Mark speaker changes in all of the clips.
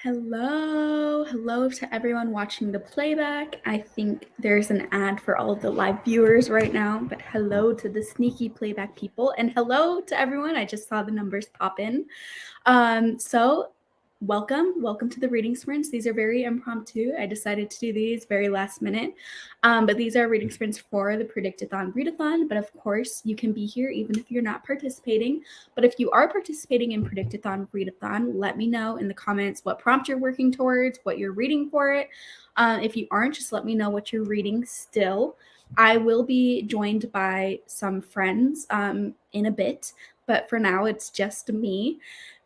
Speaker 1: Hello to everyone watching the playback. I think there's an ad for all of the live viewers right now, but hello to the sneaky playback people, and hello to everyone. I just saw the numbers pop in. So welcome to the reading sprints. These are very impromptu. I decided to do these very last minute, but these are reading sprints for the Predictathon Readathon. But of course, you can be here even if you're not participating. But if you are participating in Predictathon Readathon, let me know in the comments what prompt you're working towards, what you're reading for it. If you aren't, just let me know what you're reading still. I will be joined by some friends in a bit, but for now it's just me.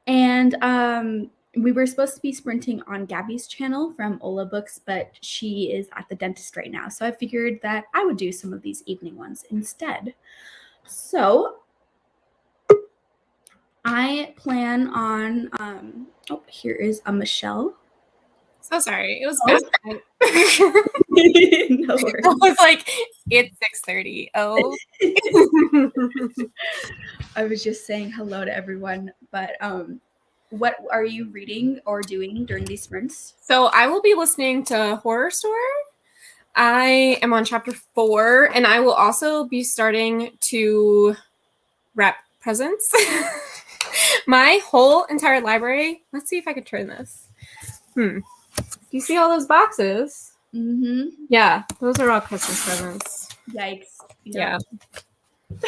Speaker 1: And we were supposed to be sprinting on Gabby's channel from Ola Books, but she is at the dentist right now. So I figured that I would do some of these evening ones instead. So I plan on, here is a Michelle.
Speaker 2: So sorry. It was past time.
Speaker 1: No worries.
Speaker 2: I was like, it's 6:30. Oh.
Speaker 1: I was just saying hello to everyone, but what are you reading or doing during these sprints?
Speaker 2: So I will be listening to Horror Store. I am on chapter 4, and I will also be starting to wrap presents. My whole entire library. Let's see if I could turn this. Do you see all those boxes?
Speaker 1: Mm-hmm.
Speaker 2: Yeah, those are all Christmas presents.
Speaker 1: Yikes.
Speaker 2: Yeah.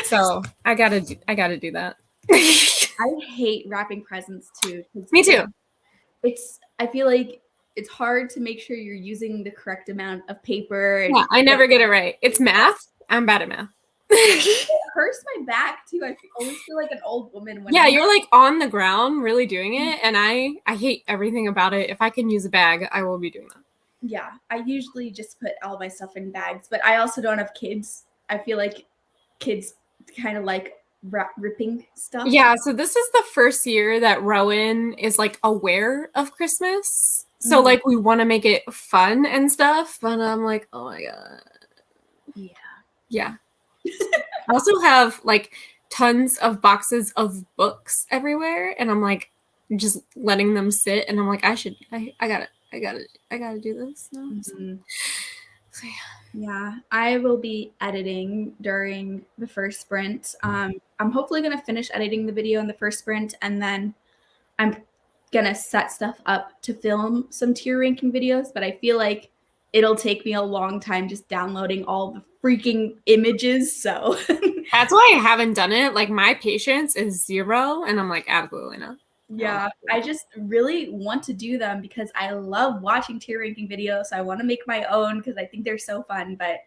Speaker 2: So I gotta do that.
Speaker 1: I hate wrapping presents too.
Speaker 2: Me too.
Speaker 1: I feel like it's hard to make sure you're using the correct amount of paper.
Speaker 2: Yeah, I never get it right. It's math. I'm bad at math.
Speaker 1: It hurts my back too. I always feel like an old woman when
Speaker 2: you're like on the ground really doing it, and I hate everything about it. If I can use a bag, I will be doing that.
Speaker 1: Yeah, I usually just put all my stuff in bags, but I also don't have kids. I feel like kids kind of like ripping stuff.
Speaker 2: Yeah, so this is the first year that Rowan is like aware of Christmas. So like we want to make it fun and stuff, but I'm like, oh my god. Yeah. I also have like tons of boxes of books everywhere, and I'm like just letting them sit, and I'm like, I gotta do this now.
Speaker 1: So, yeah, I will be editing during the first sprint. I'm hopefully going to finish editing the video in the first sprint, and then I'm going to set stuff up to film some tier ranking videos, but I feel like it'll take me a long time just downloading all the freaking images, so...
Speaker 2: That's why I haven't done it. Like, my patience is 0, and I'm like, absolutely not.
Speaker 1: Yeah, I just really want to do them because I love watching tier ranking videos. So I want to make my own because I think they're so fun. But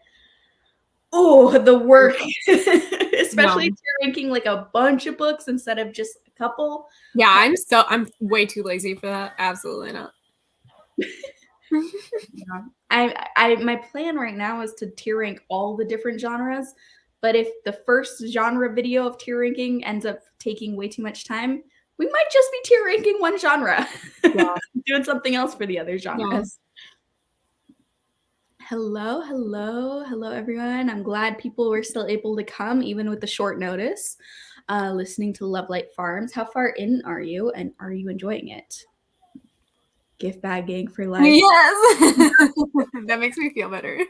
Speaker 1: the work, especially tier ranking like a bunch of books instead of just a couple.
Speaker 2: Yeah, I'm way too lazy for that. Absolutely not.
Speaker 1: Yeah. My plan right now is to tier rank all the different genres. But if the first genre video of tier ranking ends up taking way too much time, we might just be tier ranking one genre. Yeah. Doing something else for the other genres. Yeah. Hello, everyone. I'm glad people were still able to come, even with the short notice, listening to Love Light Farms. How far in are you, and are you enjoying it? Gift bagging for life.
Speaker 2: Yes. That makes me feel better.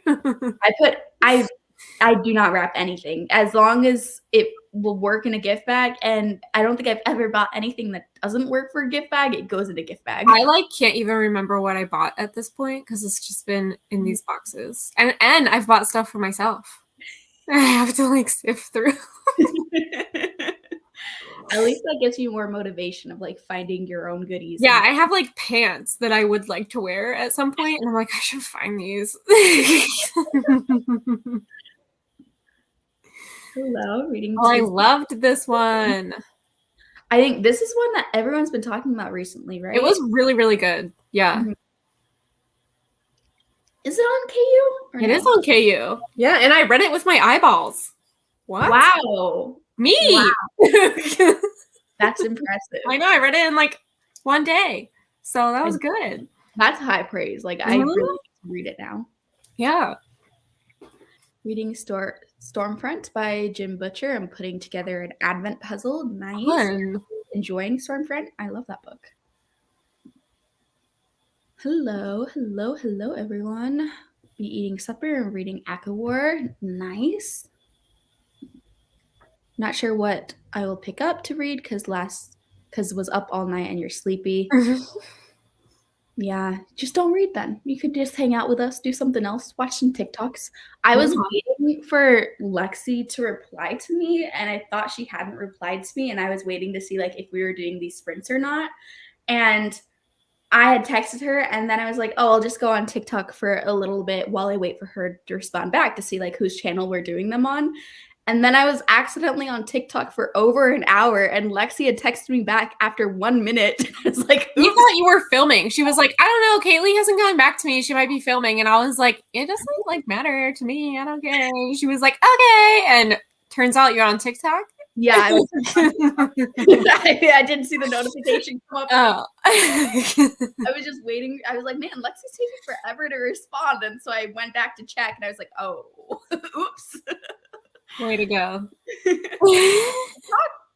Speaker 1: I do not wrap anything as long as it will work in a gift bag. And I don't think I've ever bought anything that doesn't work for a gift bag. It goes in a gift bag.
Speaker 2: I like can't even remember what I bought at this point because it's just been in these boxes. And I've bought stuff for myself. I have to like sift through.
Speaker 1: At least that gives you more motivation of like finding your own goodies.
Speaker 2: Yeah, I have like pants that I would like to wear at some point, and I'm like, I should find these.
Speaker 1: Hello, reading.
Speaker 2: Oh, I loved this one.
Speaker 1: I think this is one that everyone's been talking about recently, right?
Speaker 2: It was really, really good. Yeah.
Speaker 1: Mm-hmm. Is it on KU?
Speaker 2: It is on KU. Yeah, and I read it with my eyeballs. What?
Speaker 1: Wow.
Speaker 2: Me.
Speaker 1: Wow. That's impressive.
Speaker 2: I know. I read it in like one day. So that was good.
Speaker 1: That's high praise. Like, I really need to read it now.
Speaker 2: Yeah.
Speaker 1: Reading Stormfront by Jim Butcher. I'm putting together an Advent puzzle. Nice.
Speaker 2: Fun.
Speaker 1: Enjoying Stormfront. I love that book. Hello, everyone. Be eating supper and reading Akawar. Nice. Not sure what I will pick up to read because was up all night and you're sleepy. Yeah, just don't read then. You could just hang out with us, do something else, watch some TikToks. I was waiting for Lexi to reply to me, and I thought she hadn't replied to me, and I was waiting to see like if we were doing these sprints or not. And I had texted her, and then I was like, oh, I'll just go on TikTok for a little bit while I wait for her to respond back to see like whose channel we're doing them on. And then I was accidentally on TikTok for over an hour, and Lexi had texted me back after 1 minute. I was like,
Speaker 2: you thought you were filming. She was like, I don't know, Kaylee hasn't gotten back to me. She might be filming. And I was like, it doesn't like matter to me. I don't care. She was like, okay. And turns out you're on TikTok.
Speaker 1: Yeah, I was. I didn't see the notification come up.
Speaker 2: Oh.
Speaker 1: I was just waiting. I was like, man, Lexi's taking forever to respond. And so I went back to check, and I was like, oh, oops.
Speaker 2: Way to go.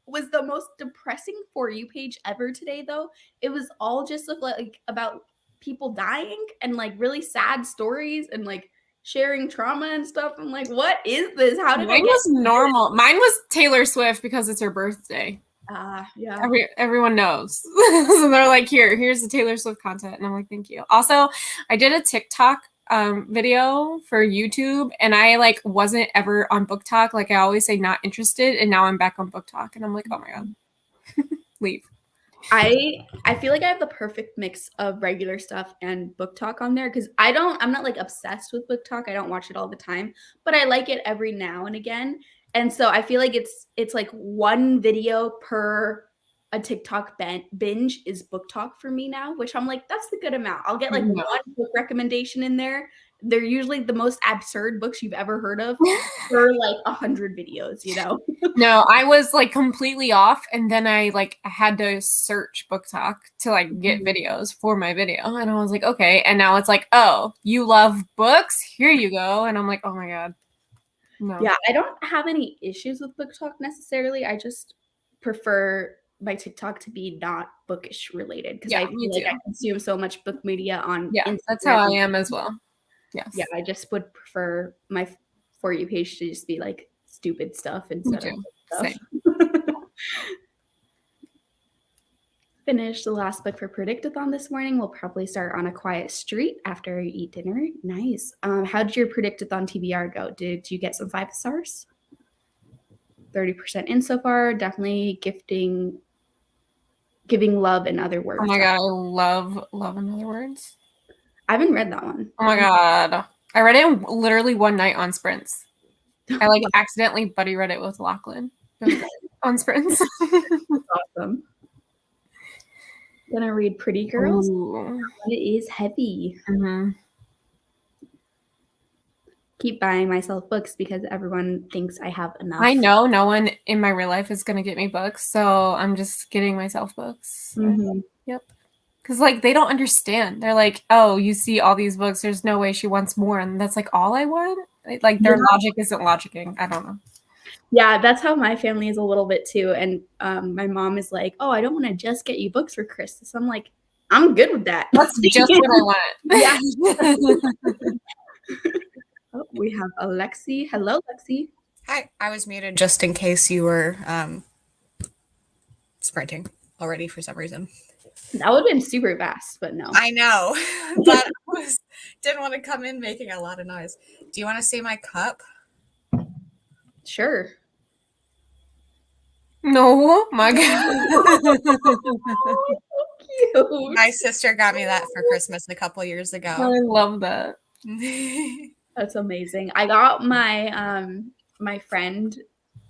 Speaker 1: Was the most depressing For You page ever today, though. It was all just like about people dying and like really sad stories and like sharing trauma and stuff. I'm like, what is this? How did
Speaker 2: Mine was normal. Mine was Taylor Swift because it's her birthday.
Speaker 1: Yeah.
Speaker 2: Everyone knows. So they're like, here's the Taylor Swift content. And I'm like, thank you. Also, I did a TikTok video for YouTube, and I like wasn't ever on Book Talk. Like I always say not interested, and now I'm back on Book Talk, and I'm like, oh my god. Leave.
Speaker 1: I feel like I have the perfect mix of regular stuff and Book Talk on there because I'm not like obsessed with Book Talk. I don't watch it all the time, but I like it every now and again. And so I feel like it's like one video per a TikTok binge is Book Talk for me now, which I'm like, that's the good amount. I'll get like one book recommendation in there. They're usually the most absurd books you've ever heard of for like 100 videos, you know?
Speaker 2: No, I was like completely off, and then I like had to search Book Talk to like get videos for my video, and I was like, okay. And now it's like, oh, you love books? Here you go. And I'm like, oh my god. No.
Speaker 1: Yeah, I don't have any issues with Book Talk necessarily. I just prefer my TikTok to be not bookish related because I feel like I consume so much book media on
Speaker 2: Instagram. That's how I am as well. Yes.
Speaker 1: Yeah, I just would prefer my For You page to just be like stupid stuff instead of stuff. Same. Finished the last book for Predictathon this morning. We'll probably start on A Quiet Street after I eat dinner. Nice. How did your Predictathon TBR go? Did you get some 5 stars? 30% in so far. Definitely giving love in other words.
Speaker 2: Oh my god, I love Love in Other Words.
Speaker 1: I haven't read that one.
Speaker 2: Oh my god. I read it in literally one night on sprints. I like accidentally buddy read it with Lachlan on sprints.
Speaker 1: Awesome. Gonna read Pretty Girls.
Speaker 2: Ooh.
Speaker 1: It is heavy.
Speaker 2: Mm-hmm.
Speaker 1: Keep buying myself books because everyone thinks I have enough.
Speaker 2: I know no one in my real life is gonna get me books, so I'm just getting myself books.
Speaker 1: Mm-hmm.
Speaker 2: Yep. Because like they don't understand. They're like, oh, you see all these books. There's no way she wants more, and that's like all I want. Like their logic isn't logicking. I don't know.
Speaker 1: Yeah, that's how my family is a little bit too. And my mom is like, oh, I don't want to just get you books for Christmas. I'm like, I'm good with that.
Speaker 2: That's just what I want.
Speaker 1: Yeah. Oh, we have Alexi. Hello, Lexi.
Speaker 3: Hi. I was muted just in case you were sprinting already for some reason.
Speaker 1: That would have been super fast, but no.
Speaker 3: I know, but I didn't want to come in making a lot of noise. Do you want to see my cup?
Speaker 1: Sure.
Speaker 2: No, my god.
Speaker 1: Oh, so cute.
Speaker 3: My sister got me that for Christmas a couple years ago.
Speaker 2: I love that.
Speaker 1: That's amazing. I got my my friend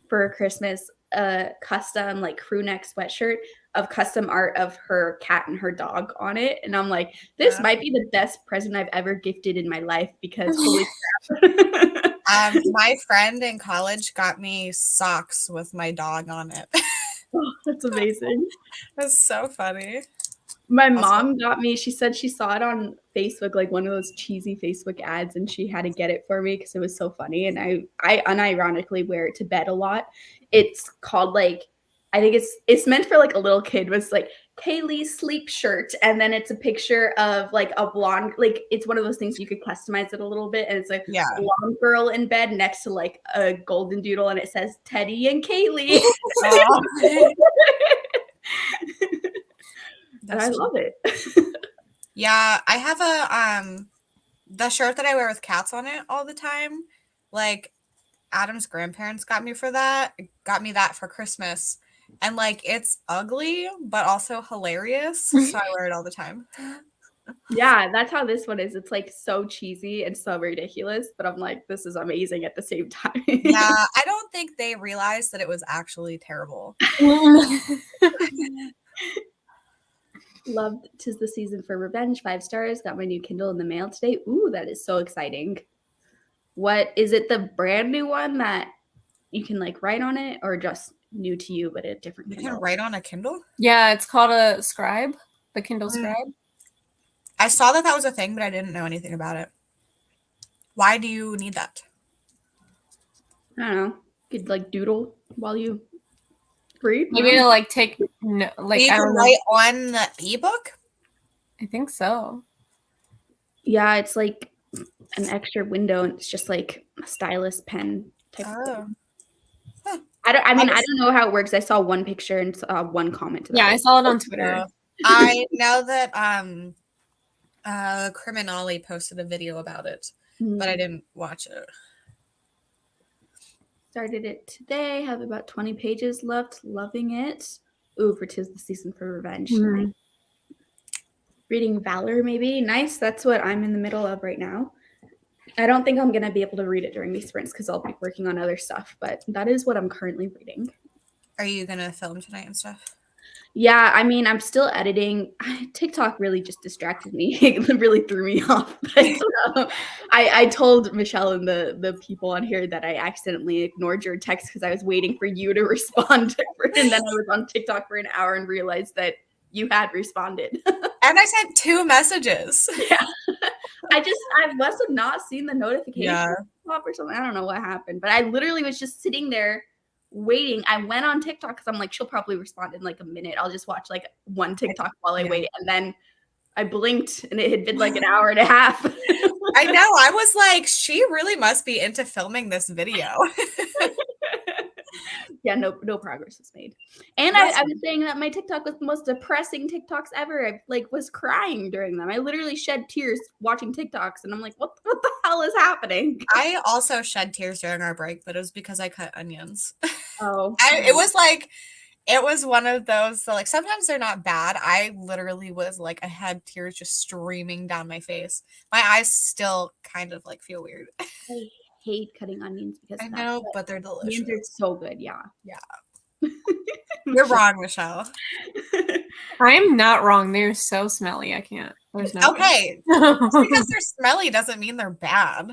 Speaker 1: for Christmas a custom like crew neck sweatshirt of custom art of her cat and her dog on it, and I'm like, this might be the best present I've ever gifted in my life because holy crap.
Speaker 3: My friend in college got me socks with my dog on it.
Speaker 1: Oh, that's amazing.
Speaker 3: That's so funny.
Speaker 1: My mom got me, she said she saw it on Facebook, like one of those cheesy Facebook ads, and she had to get it for me because it was so funny. And I unironically wear it to bed a lot. It's called like I think it's meant for like a little kid. Was like Kaylee's sleep shirt, and then it's a picture of like a blonde. Like it's one of those things you could customize it a little bit, and it's like
Speaker 3: Yeah.
Speaker 1: a blonde girl in bed next to like a golden doodle, and it says Teddy and Kaylee. And I love it.
Speaker 3: Yeah, I have a the shirt that I wear with cats on it all the time. Like Adam's grandparents got me that for Christmas. And like it's ugly, but also hilarious. So I wear it all the time.
Speaker 1: Yeah, that's how this one is. It's like so cheesy and so ridiculous, but I'm like, this is amazing at the same time.
Speaker 3: Yeah, I don't think they realized that it was actually terrible.
Speaker 1: Loved 'Tis the Season for Revenge, 5 stars. Got my new Kindle in the mail today. Ooh, that is so exciting. What is it, the brand new one that you can like write on it, or just new to you but a different Kindle?
Speaker 3: You can write on a Kindle?
Speaker 2: Yeah, it's called a Scribe, the Kindle Scribe.
Speaker 3: I saw that was a thing, but I didn't know anything about it. Why do you need that?
Speaker 1: I don't know. You could like doodle while you read.
Speaker 2: Maybe to like take like
Speaker 3: you
Speaker 2: I
Speaker 3: can
Speaker 2: don't know.
Speaker 3: write on the ebook?
Speaker 2: I think so.
Speaker 1: Yeah, it's like an extra window, and it's just like a stylus pen type of thing.
Speaker 3: Huh.
Speaker 1: I don't know how it works. I saw one picture and saw one comment to that.
Speaker 2: Yeah, I saw it on Twitter.
Speaker 3: I know that Criminale posted a video about it, but I didn't watch it.
Speaker 1: Started it today. Have about 20 pages left. Loving it. Ooh, for 'Tis the Season for Revenge. Nice. Reading Valor, maybe. Nice. That's what I'm in the middle of right now. I don't think I'm going to be able to read it during these sprints because I'll be working on other stuff, but that is what I'm currently reading.
Speaker 3: Are you going to film tonight and stuff?
Speaker 1: Yeah, I mean, I'm still editing. TikTok really just distracted me. It really threw me off. But, I told Michelle and the people on here that I accidentally ignored your text because I was waiting for you to respond. And then I was on TikTok for an hour and realized that you had responded.
Speaker 3: And I sent 2 messages.
Speaker 1: Yeah. I must have not seen the notification pop or something. I don't know what happened. But I literally was just sitting there waiting. I went on TikTok because I'm like, she'll probably respond in like a minute. I'll just watch like one TikTok while I wait. And then I blinked and it had been like an hour and a half.
Speaker 3: I know. I was like, she really must be into filming this video.
Speaker 1: Yeah, no progress was made. And I was saying that my TikTok was the most depressing TikToks ever. I like was crying during them. I literally shed tears watching TikToks, and I'm like, what the hell is happening?
Speaker 3: I also shed tears during our break, but it was because I cut onions.
Speaker 1: Oh.
Speaker 3: It was one of those, so like sometimes they're not bad. I literally was like, I had tears just streaming down my face. My eyes still kind of like feel weird.
Speaker 1: I hate cutting onions because
Speaker 3: I know, but they're delicious.
Speaker 1: Onions are so good, yeah.
Speaker 3: You're wrong, Michelle.
Speaker 2: I'm not wrong. They're so smelly. I can't. There's no
Speaker 3: okay. Because they're smelly doesn't mean they're bad.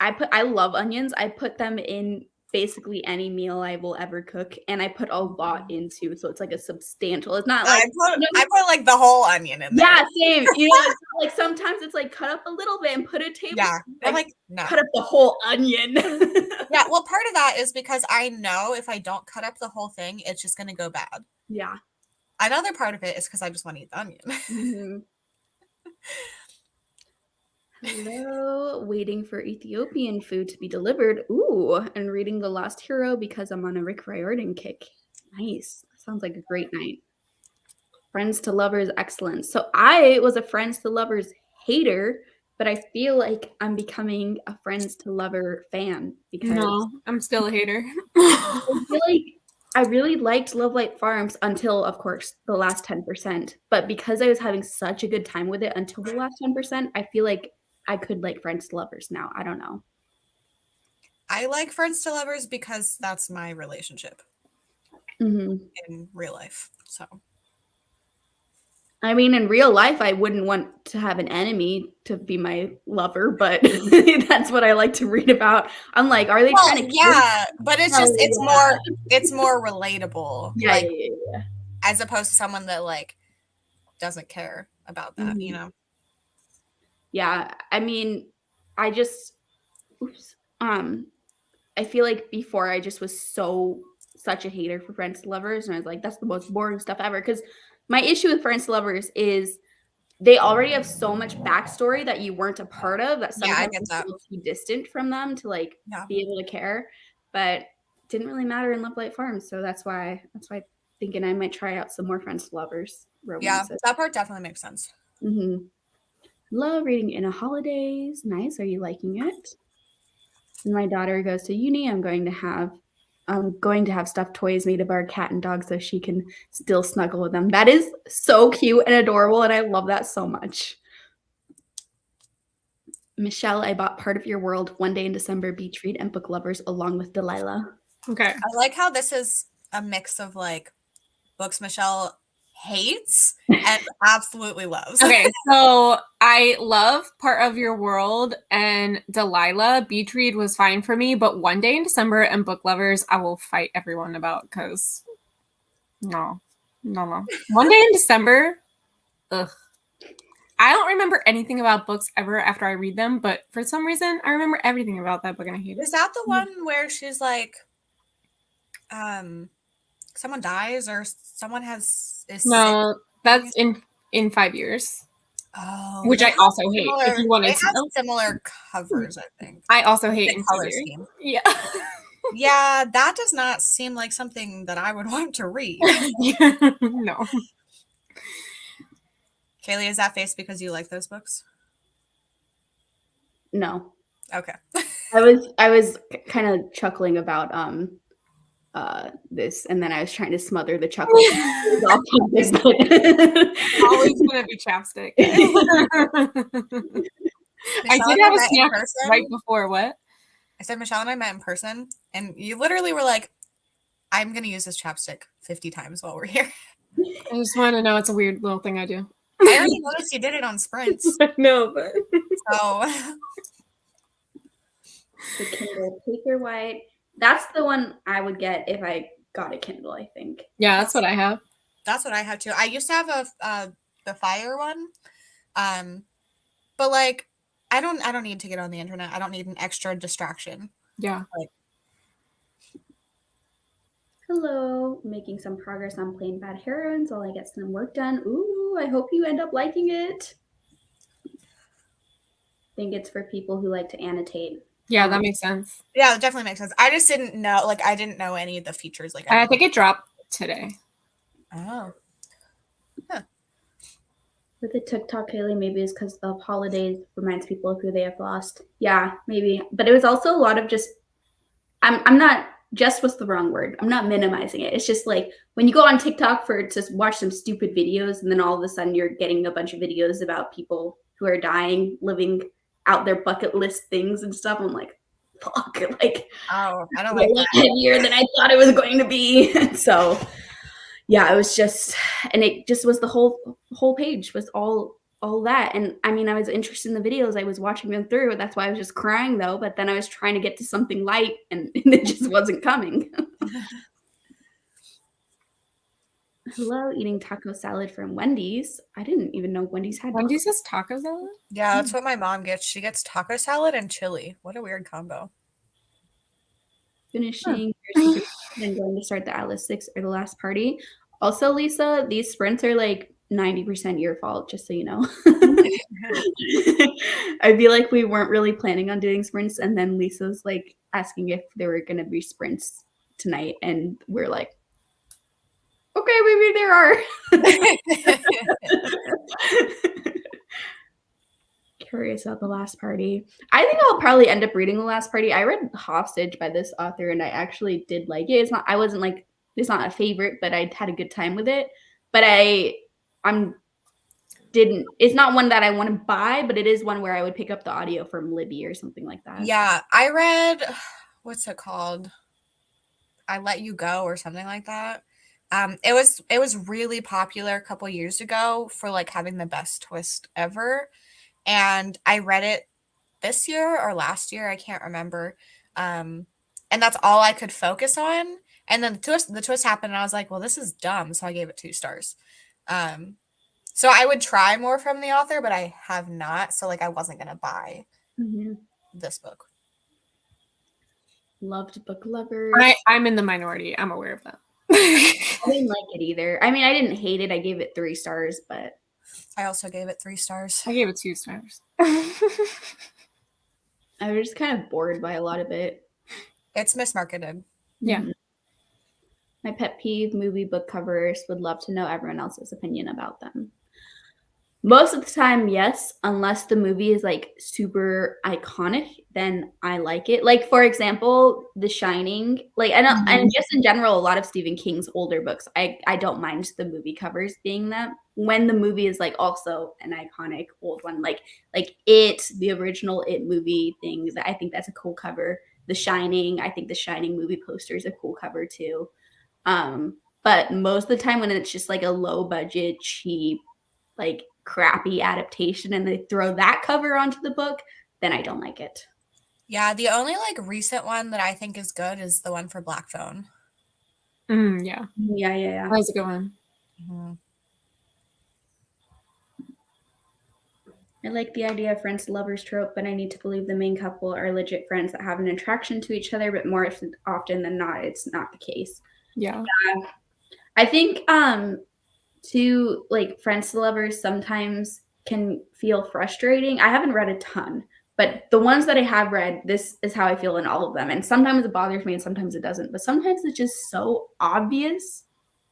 Speaker 1: I love onions. I put them in basically any meal I will ever cook, and I put a lot into, so it's like a substantial. It's not like
Speaker 3: I put like the whole onion in there.
Speaker 1: Yeah, same. You know, it's like sometimes it's like cut up a little bit and put a tablespoon.
Speaker 3: Yeah, like no.
Speaker 1: Cut up the whole onion.
Speaker 3: Yeah, well, part of that is because I know if I don't cut up the whole thing, it's just gonna go bad.
Speaker 1: Yeah.
Speaker 3: Another part of it is because I just want to eat the onion.
Speaker 1: Mm-hmm. Hello, waiting for Ethiopian food to be delivered. Ooh, and reading The Lost Hero because I'm on a Rick Riordan kick. Nice. Sounds like a great night. Friends to Lovers, excellent. So I was a Friends to Lovers hater, but I feel like I'm becoming a Friends to Lover fan because
Speaker 2: no, I'm still a hater.
Speaker 1: I feel like I really liked Love Light Farms until, of course, the last 10%. But because I was having such a good time with it until the last 10%, I feel like I could like Friends to Lovers now. I don't know.
Speaker 3: I like Friends to Lovers because that's my relationship in real life. So,
Speaker 1: I mean, in real life, I wouldn't want to have an enemy to be my lover, but that's what I like to read about. I'm like, are they trying to?
Speaker 3: Yeah, but it's just it's more relatable.
Speaker 1: Yeah,
Speaker 3: like,
Speaker 1: yeah.
Speaker 3: As opposed to someone that like doesn't care about that, you know.
Speaker 1: Yeah, I mean, I just, I feel like before I just was so such a hater for Friends to Lovers, and I was like, that's the most boring stuff ever. Because my issue with Friends to Lovers is they already have so much backstory that you weren't a part of that
Speaker 3: Yeah, I
Speaker 1: sometimes
Speaker 3: get
Speaker 1: you
Speaker 3: that.
Speaker 1: feel too distant from them to like
Speaker 3: Yeah.
Speaker 1: be able to care. But didn't really matter in Love Light Farms, so that's why thinking I might try out some more Friends to Lovers romances.
Speaker 3: Yeah, that part definitely makes sense.
Speaker 1: Mm-hmm. Love reading in a holidays. Nice. Are you liking it? When my daughter goes to uni, I'm going to have stuffed toys made of our cat and dog so she can still snuggle with them. That is so cute and adorable, and I love that so much. Michelle, I bought Part of Your World, One Day in December, Beach Read, and Book Lovers along with Delilah.
Speaker 2: Okay.
Speaker 3: I like how this is a mix of like books Michelle hates and absolutely loves.
Speaker 2: Okay, so I love Part of Your World and Delilah. Beach Read was fine for me, but One Day in December and Book Lovers, I will fight everyone about because no. One Day in December, ugh. I don't remember anything about books ever after I read them, but for some reason, I remember everything about that book and I hate it.
Speaker 3: Is that the one where she's like, someone dies or someone is
Speaker 2: No,
Speaker 3: sick?
Speaker 2: that's in 5 years.
Speaker 3: Oh,
Speaker 2: Which I also hate. If you wanted
Speaker 3: they
Speaker 2: to
Speaker 3: have
Speaker 2: know.
Speaker 3: similar covers, I think.
Speaker 2: I also hate
Speaker 3: The
Speaker 2: in
Speaker 3: color
Speaker 2: theory.
Speaker 3: scheme.
Speaker 2: Yeah.
Speaker 3: Yeah, that does not seem like something that I would want to read.
Speaker 2: No.
Speaker 3: Kaylee, is that face because you like those books?
Speaker 1: No.
Speaker 3: Okay.
Speaker 1: I was kind of chuckling about this, and then I was trying to smother the chuckle.
Speaker 2: Always gonna be chapstick. I did have a snack right before what?
Speaker 3: I said Michelle and I met in person, and you literally were like, I'm gonna use this chapstick 50 times while we're here.
Speaker 2: I just want to know it's a weird little thing I do.
Speaker 3: I already noticed you did it on sprints.
Speaker 2: No, but
Speaker 3: so
Speaker 1: the Kindle Paperwhite. That's the one I would get if I got a Kindle, I think.
Speaker 2: Yeah, that's what I have.
Speaker 3: That's what I have too. I used to have the Fire one. But like I don't need to get on the internet. I don't need an extra distraction.
Speaker 2: Yeah.
Speaker 3: Like,
Speaker 1: hello, making some progress on Plain Bad Heroines while I get some work done. Ooh, I hope you end up liking it. I think it's for people who like to annotate.
Speaker 2: Yeah, that makes sense.
Speaker 3: Yeah, that definitely makes sense. I just didn't know, like, I didn't know any of the features. Like,
Speaker 2: I think it dropped today.
Speaker 3: Oh. Huh.
Speaker 1: With the TikTok, Haley, maybe it's because of holidays reminds people of who they have lost. Yeah, maybe. But it was also a lot of just, I'm not, just was the wrong word. I'm not minimizing it. It's just like when you go on TikTok to watch some stupid videos and then all of a sudden you're getting a bunch of videos about people who are dying, living out their bucket list things and stuff. I'm like, fuck, like,
Speaker 3: oh, I don't like that.
Speaker 1: Heavier than I thought it was going to be. So yeah, it was just, and it just was the whole page was all that. And I mean, I was interested in the videos. I was watching them through. That's why I was just crying though. But then I was trying to get to something light and it just wasn't coming. Hello, eating taco salad from Wendy's. I didn't even know Wendy's had
Speaker 2: Wendy's has taco salad?
Speaker 3: Yeah, that's what my mom gets. She gets taco salad and chili. What a weird combo.
Speaker 1: Finishing and going to start the Atlas 6 or the last party. Also, Lisa, these sprints are like 90% your fault, just so you know. I feel like we weren't really planning on doing sprints, and then Lisa's like asking if there were going to be sprints tonight, and we're like, okay, maybe there are. Curious about the last party. I think I'll probably end up reading the last party. I read Hostage by this author, and I actually did like it. It's not a favorite, but I had a good time with it. But it's not one that I want to buy, but it is one where I would pick up the audio from Libby or something like that.
Speaker 3: Yeah, I read, what's it called? I Let You Go or something like that. It was really popular a couple years ago for like having the best twist ever. And I read it this year or last year, I can't remember. And that's all I could focus on. And then the twist happened and I was like, well, this is dumb. So I gave it 2 stars. So I would try more from the author, but I have not. So like I wasn't going to buy this book.
Speaker 1: loved Book Lovers.
Speaker 2: I'm in the minority. I'm aware of that.
Speaker 1: I didn't like it either. I mean, I didn't hate it. I gave it 3 stars, but
Speaker 3: I also gave it 3 stars.
Speaker 2: I gave it 2 stars.
Speaker 1: I was just kind of bored by a lot of it.
Speaker 3: It's mismarketed.
Speaker 2: Yeah.
Speaker 1: Mhm. My pet peeve, movie book covers. Would love to know everyone else's opinion about them. Most of the time, yes, unless the movie is like super iconic, then I like it. Like, for example, The Shining. Like, and just in general, a lot of Stephen King's older books, I don't mind the movie covers being that. When the movie is like also an iconic old one, like It, the original It movie thing, I think that's a cool cover. The Shining, I think the Shining movie poster is a cool cover too. But most of the time when it's just like a low budget, cheap, like crappy adaptation and they throw that cover onto the book, then I don't like it.
Speaker 3: Yeah, the only like recent one that I think is good is the one for Black Phone.
Speaker 2: Yeah.
Speaker 1: Yeah.
Speaker 2: That was a good one.
Speaker 3: Mm-hmm.
Speaker 1: I like the idea of friends to lovers trope, but I need to believe the main couple are legit friends that have an attraction to each other, but more often than not, it's not the case.
Speaker 2: Yeah.
Speaker 1: I think to like friends to lovers sometimes can feel frustrating. I haven't read a ton, but the ones that I have read, this is how I feel in all of them. And sometimes it bothers me and sometimes it doesn't. But sometimes it's just so obvious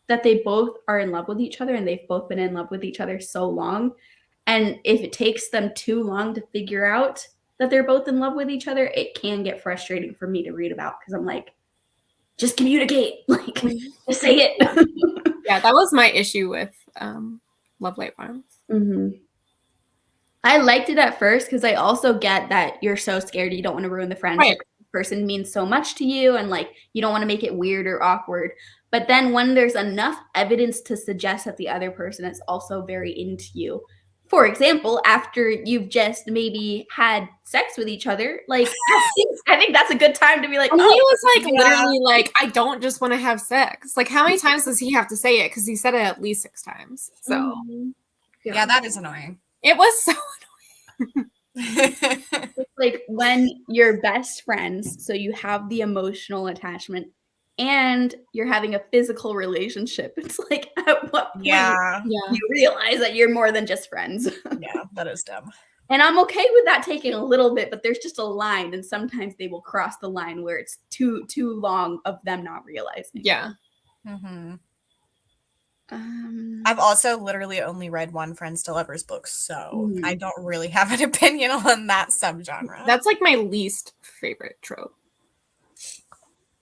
Speaker 1: that they both are in love with each other and they've both been in love with each other so long. And if it takes them too long to figure out that they're both in love with each other, it can get frustrating for me to read about because I'm like, just communicate. Like, just say it.
Speaker 2: Yeah, that was my issue with Love Light Farms.
Speaker 1: Mm-hmm. I liked it at first because I also get that you're so scared you don't want to ruin the friendship.
Speaker 2: Right.
Speaker 1: The person means so much to you and like you don't want to make it weird or awkward. But then when there's enough evidence to suggest that the other person is also very into you, for example, after you've just maybe had sex with each other, like I think that's a good time to be like,
Speaker 2: and
Speaker 1: oh,
Speaker 2: he was like literally like, I don't just want to have sex. Like, how many times does he have to say it? Because he said it at least 6 times. So
Speaker 3: yeah, that is annoying.
Speaker 2: it was so annoying.
Speaker 1: It's like when you're best friends, so you have the emotional attachment and you're having a physical relationship. It's like at what point you realize that you're more than just friends.
Speaker 3: Yeah, that is dumb.
Speaker 1: And I'm okay with that taking a little bit, but there's just a line, and sometimes they will cross the line where it's too long of them not realizing.
Speaker 2: Yeah.
Speaker 3: Mm-hmm. I've also literally only read one Friends to Lovers book, so I don't really have an opinion on that subgenre.
Speaker 2: That's like my least favorite trope.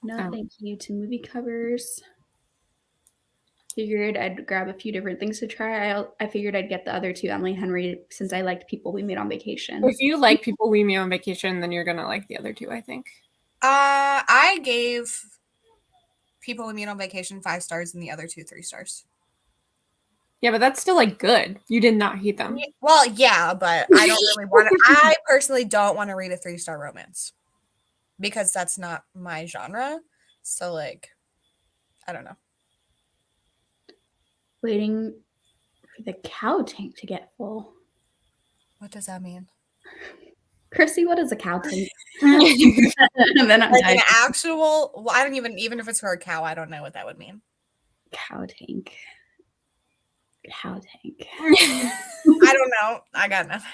Speaker 1: No, thank you to movie covers. Figured I'd grab a few different things to try. I figured I'd get the other 2, Emily Henry, since I liked People We Meet on Vacation.
Speaker 2: If you like People We Meet on Vacation, then you're gonna like the other 2, I think.
Speaker 3: I gave People We Meet on Vacation 5 stars and the other 2 3 stars.
Speaker 2: Yeah, but that's still like good. You did not hate them.
Speaker 3: Well, yeah, but I don't really want to. I personally don't want to read a 3-star romance because that's not my genre. So, like, I don't know.
Speaker 1: Waiting for the cow tank to get full.
Speaker 3: What does that mean?
Speaker 1: Chrissy, what is a cow tank?
Speaker 3: And then like an actual, well, I don't even if it's for a cow, I don't know what that would mean.
Speaker 1: Cow tank. Cow tank.
Speaker 3: I don't know. I got nothing.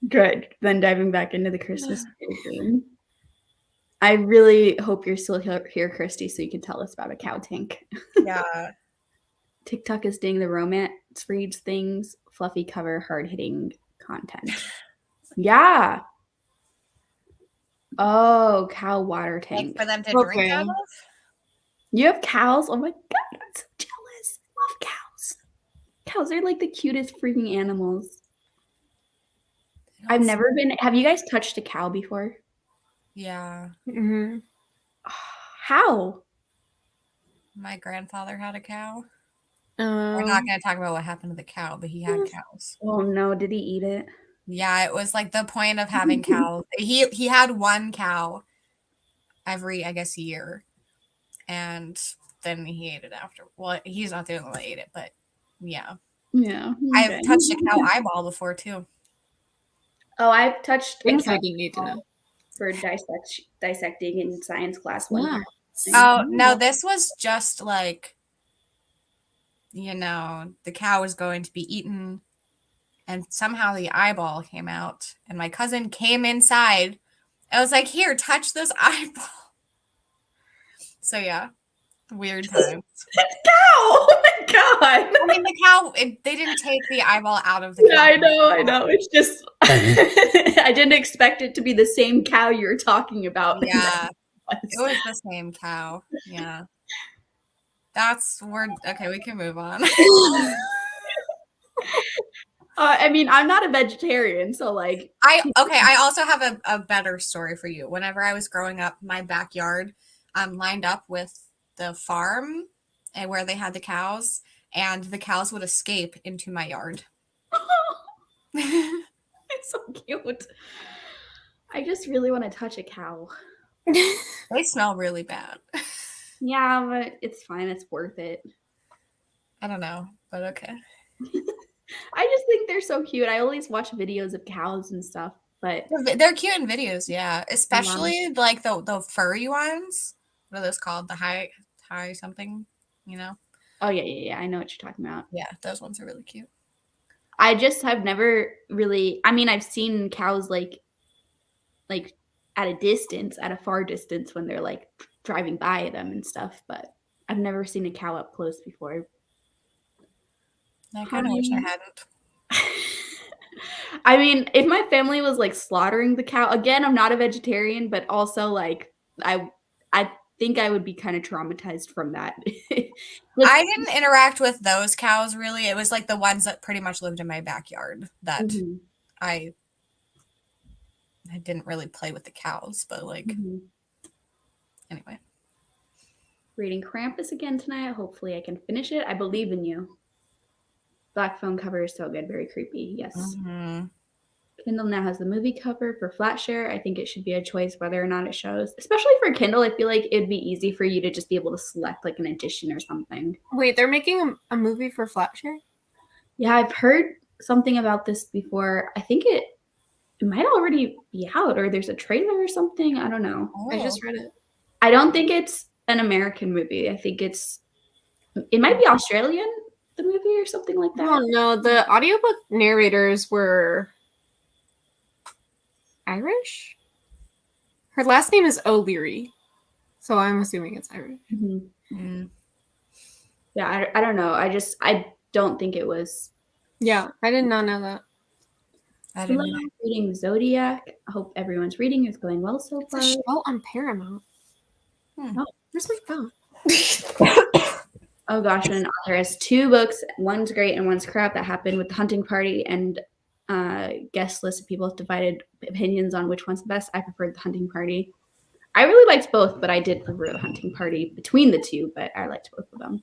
Speaker 1: Good. Then diving back into the Christmas room. I really hope you're still here, Christy, so you can tell us about a cow tank.
Speaker 3: Yeah.
Speaker 1: TikTok is doing the romance reads things, fluffy cover, hard-hitting content. Yeah. Oh, cow water tank.
Speaker 3: Like for them to drink out of?
Speaker 1: You have cows? Oh my god, I'm so jealous. I love cows. Cows are like the cutest freaking animals. I've never been. Have you guys touched a cow before?
Speaker 3: Yeah.
Speaker 2: Mm-hmm.
Speaker 1: How?
Speaker 3: My grandfather had a cow. We're not going to talk about what happened to the cow, but he had cows.
Speaker 1: Oh no, did he eat it?
Speaker 3: Yeah, it was like the point of having cows. He had one cow every, I guess, year. And then he ate it after. Well, he's not the only one that ate it, but yeah.
Speaker 1: Yeah.
Speaker 3: I've touched a cow eyeball before too.
Speaker 1: Oh, I've touched
Speaker 2: things I didn't need to know.
Speaker 1: for dissecting in science class one time.
Speaker 3: Oh, no, this was just like, the cow was going to be eaten, and somehow the eyeball came out, and my cousin came inside. I was like, here, touch this eyeball. So, yeah, weird times.
Speaker 1: Cow! Oh my god!
Speaker 3: I mean, the cow, they didn't take the eyeball out of the cow.
Speaker 1: Yeah, I know. It's just, I didn't expect it to be the same cow you're talking about.
Speaker 3: Yeah, it was the same cow. Yeah. Okay, we can move on.
Speaker 1: I mean, I'm not a vegetarian, so like.
Speaker 3: I also have a better story for you. Whenever I was growing up, my backyard lined up with the farm and where they had the cows, and the cows would escape into my yard.
Speaker 1: It's so cute. I just really want to touch a cow.
Speaker 3: They smell really bad.
Speaker 1: Yeah, but it's fine. It's worth it.
Speaker 3: I don't know, but okay.
Speaker 1: I just think they're so cute. I always watch videos of cows and stuff, but
Speaker 3: they're cute in videos, yeah. Especially like the furry ones. What are those called? The high something,
Speaker 1: Oh yeah. I know what you're talking about.
Speaker 3: Yeah, those ones are really cute.
Speaker 1: I just have never really. I mean, I've seen cows like at a distance, at a far distance, when they're like driving by them and stuff, but I've never seen a cow up close before.
Speaker 3: I kind of wish I hadn't.
Speaker 1: I mean, if my family was like slaughtering the cow, again, I'm not a vegetarian, but also like I think I would be kind of traumatized from that.
Speaker 3: I didn't interact with those cows really. It was like the ones that pretty much lived in my backyard that I didn't really play with the cows, but like anyway.
Speaker 1: Reading Krampus again tonight. Hopefully I can finish it. I believe in you. Black phone cover is so good. Very creepy. Yes. Kindle now has the movie cover for Flatshare. I think it should be a choice whether or not it shows. Especially for Kindle, I feel like it'd be easy for you to just be able to select like an edition or something.
Speaker 2: Wait, they're making a movie for Flatshare?
Speaker 1: Yeah, I've heard something about this before. I think it might already be out, or there's a trailer or something. I don't know.
Speaker 2: I just read it.
Speaker 1: I don't think it's an American movie. I think it might be Australian, the movie, or something like that.
Speaker 2: Oh no, the audiobook narrators were Irish? Her last name is O'Leary, so I'm assuming it's Irish.
Speaker 1: Yeah, I don't know. I don't think it was.
Speaker 2: Yeah, I did not know that.
Speaker 3: I didn't know.
Speaker 1: Reading Zodiac. I hope everyone's reading is going well so far.
Speaker 2: It's a show on Paramount.
Speaker 1: Oh,
Speaker 2: where's my phone?
Speaker 1: Oh gosh, and an author has 2 books. One's great and one's crap that happened with the Hunting Party, and guest list of people with divided opinions on which one's the best. I preferred the Hunting Party. I really liked both, but I did prefer the Hunting Party between the 2, but I liked both of them.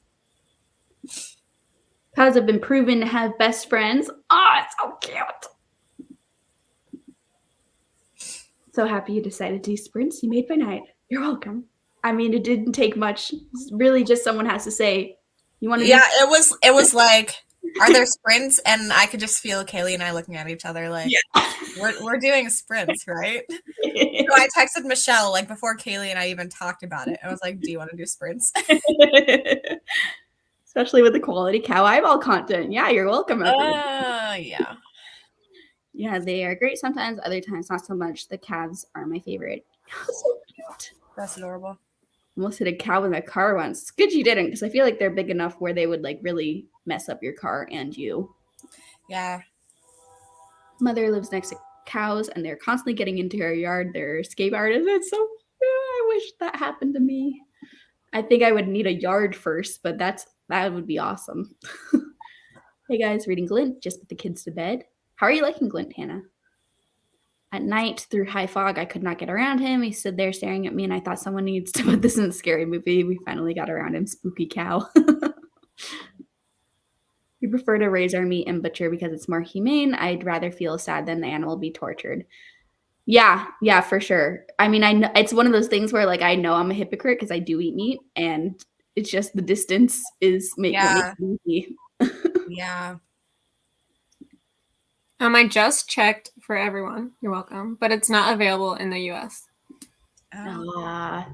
Speaker 1: Cows have been proven to have best friends. Oh, it's so cute. So happy you decided to do sprints. You made my night. You're welcome. I mean, it didn't take much. It's really just someone has to say, you want to
Speaker 3: do it was like, are there sprints? And I could just feel Kaylee and I looking at each other like, we're doing sprints, right? So I texted Michelle like before Kaylee and I even talked about it. I was like, do you want to do sprints?
Speaker 1: Especially with the quality cow eyeball content. Yeah, you're welcome.
Speaker 3: Yeah.
Speaker 1: Yeah, they are great sometimes. Other times, not so much. The calves are my favorite. So cute.
Speaker 3: That's adorable.
Speaker 1: Almost hit a cow with my car once. It's good you didn't, because I feel like they're big enough where they would like really mess up your car and you.
Speaker 3: Yeah.
Speaker 1: Mother lives next to cows, and they're constantly getting into her yard. They're escape artists. It's so I wish that happened to me. I think I would need a yard first, but that would be awesome. Hey guys, reading Glint. Just put the kids to bed. How are you liking Glint, Hannah? At night, through high fog, I could not get around him. He stood there staring at me, and I thought someone needs to put this in a scary movie. We finally got around him. Spooky cow. We prefer to raise our meat and butcher because it's more humane. I'd rather feel sad than the animal be tortured. Yeah, for sure. I mean, I know it's one of those things where like I know I'm a hypocrite because I do eat meat, and it's just the distance is making it easy.
Speaker 3: Yeah.
Speaker 2: I just checked for everyone. You're welcome. But it's not available in the US.
Speaker 3: Yeah.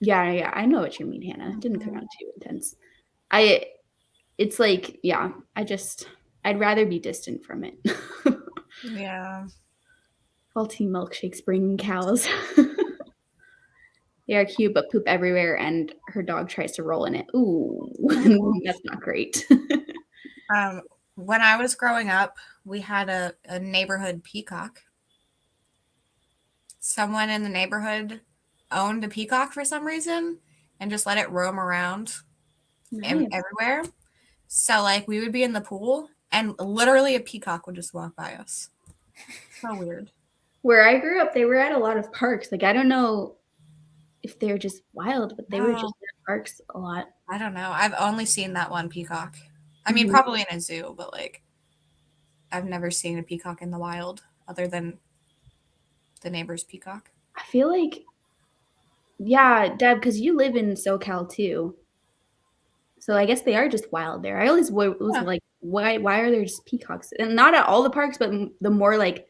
Speaker 1: Yeah, I know what you mean, Hannah. It didn't come out too intense. It's like, yeah, I'd rather be distant from it.
Speaker 3: Yeah.
Speaker 1: Faulty milkshakes bringing cows. They are cute, but poop everywhere, and her dog tries to roll in it. Ooh, that's not great.
Speaker 3: When I was growing up, we had a neighborhood peacock. Someone in the neighborhood owned a peacock for some reason and just let it roam around
Speaker 1: Nice.
Speaker 3: everywhere. So, like, we would be in the pool and literally a peacock would just walk by us. So weird.
Speaker 1: Where I grew up, they were at a lot of parks. Like, I don't know if they're just wild, but they were just at parks a lot.
Speaker 3: I don't know. I've only seen that one peacock. I mean, probably in a zoo, but like, I've never seen a peacock in the wild other than the neighbor's peacock.
Speaker 1: I feel like, yeah, Deb, because you live in SoCal too. So I guess they are just wild there. I always was like, why are there just peacocks? And not at all the parks, but the more like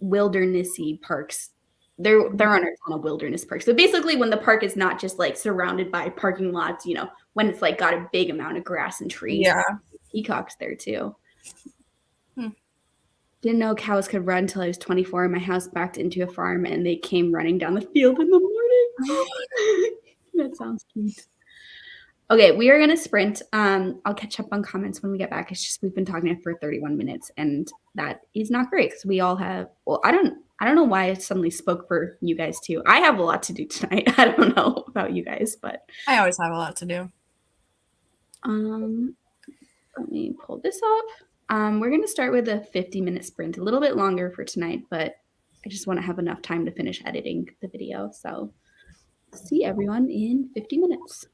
Speaker 1: wildernessy parks. There are a ton of wilderness parks. So basically, when the park is not just like surrounded by parking lots, you know, when it's like got a big amount of grass and trees, peacocks there too. Didn't know cows could run until I was 24. My house backed into a farm, and they came running down the field in the morning. That sounds cute. Okay, we are gonna sprint. I'll catch up on comments when we get back. It's just we've been talking for 31 minutes, and that is not great because we all have. Well, I don't know why I suddenly spoke for you guys too. I have a lot to do tonight. I don't know about you guys, but
Speaker 3: I always have a lot to do.
Speaker 1: Let me pull this up. We're gonna start with a 50-minute sprint, a little bit longer for tonight, but I just want to have enough time to finish editing the video. So, see everyone in 50 minutes.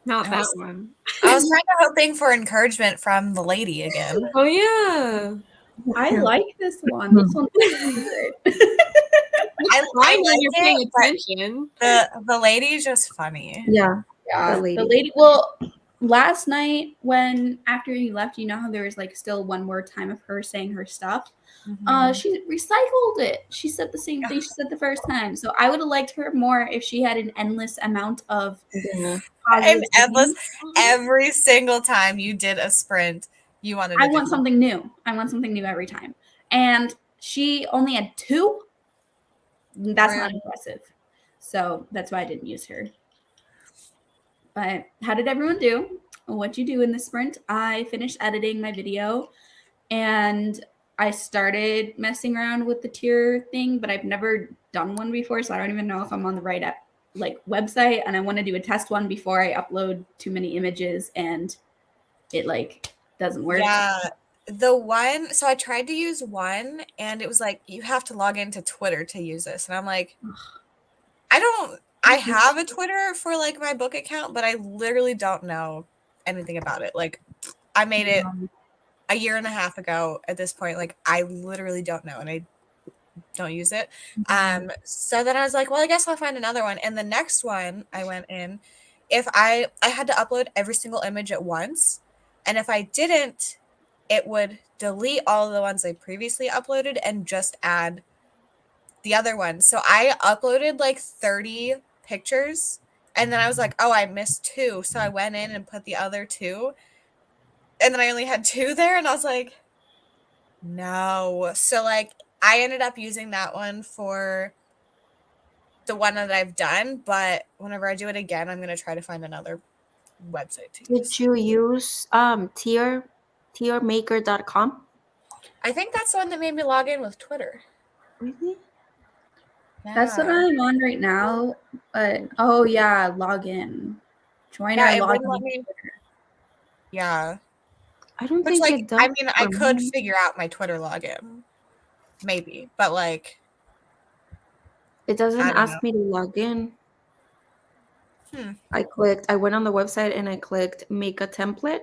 Speaker 2: Not that one.
Speaker 3: I was kind of hoping for encouragement from the lady again.
Speaker 2: Oh yeah.
Speaker 1: I like this one. This one's my favorite.
Speaker 2: I
Speaker 3: like
Speaker 2: when you're paying
Speaker 3: it,
Speaker 2: attention.
Speaker 3: The lady's just funny.
Speaker 4: Yeah.
Speaker 1: Yeah,
Speaker 4: The lady.
Speaker 1: Well, last night when after you left, you know how there was like still one more time of her saying her stuff. She recycled it. She said the same thing she said the first time. So I would have liked her more if she had an endless amount of
Speaker 3: and endless every single time you did a sprint. You wanted.
Speaker 1: I want something new. I want something new every time. And she only had 2. That's not impressive. So that's why I didn't use her. But how did everyone do? What'd you do in the sprint? I finished editing my video and I started messing around with the tier thing, but I've never done one before, so I don't even know if I'm on the right website. And I want to do a test one before I upload too many images and it doesn't work.
Speaker 3: Yeah. The one, so I tried to use one and it was like, you have to log into Twitter to use this. And I'm like, I have a Twitter for my book account, but I literally don't know anything about it. I made it a year and a half ago at this point. I literally don't know and I don't use it. So then I was like, well, I guess I'll find another one. And the next one I went in, if I had to upload every single image at once. And if I didn't, it would delete all of the ones I previously uploaded and just add the other ones. So I uploaded 30 pictures and then I was like, oh, I missed 2. So I went in and put the other 2. And then I only had 2 there and I was like, no. So I ended up using that one for the one that I've done. But whenever I do it again, I'm going to try to find another website to use.
Speaker 4: Did you use tiermaker.com?
Speaker 3: I think that's the one that made me log in with Twitter.
Speaker 4: Really?
Speaker 3: Yeah.
Speaker 1: That's what I'm on right now. But oh yeah, log in. Join our login.
Speaker 3: Yeah.
Speaker 4: I don't
Speaker 3: Which,
Speaker 4: think it does.
Speaker 3: I mean, I could figure out my Twitter login. Maybe. But
Speaker 4: it doesn't ask me to log in. I went on the website and I clicked make a template.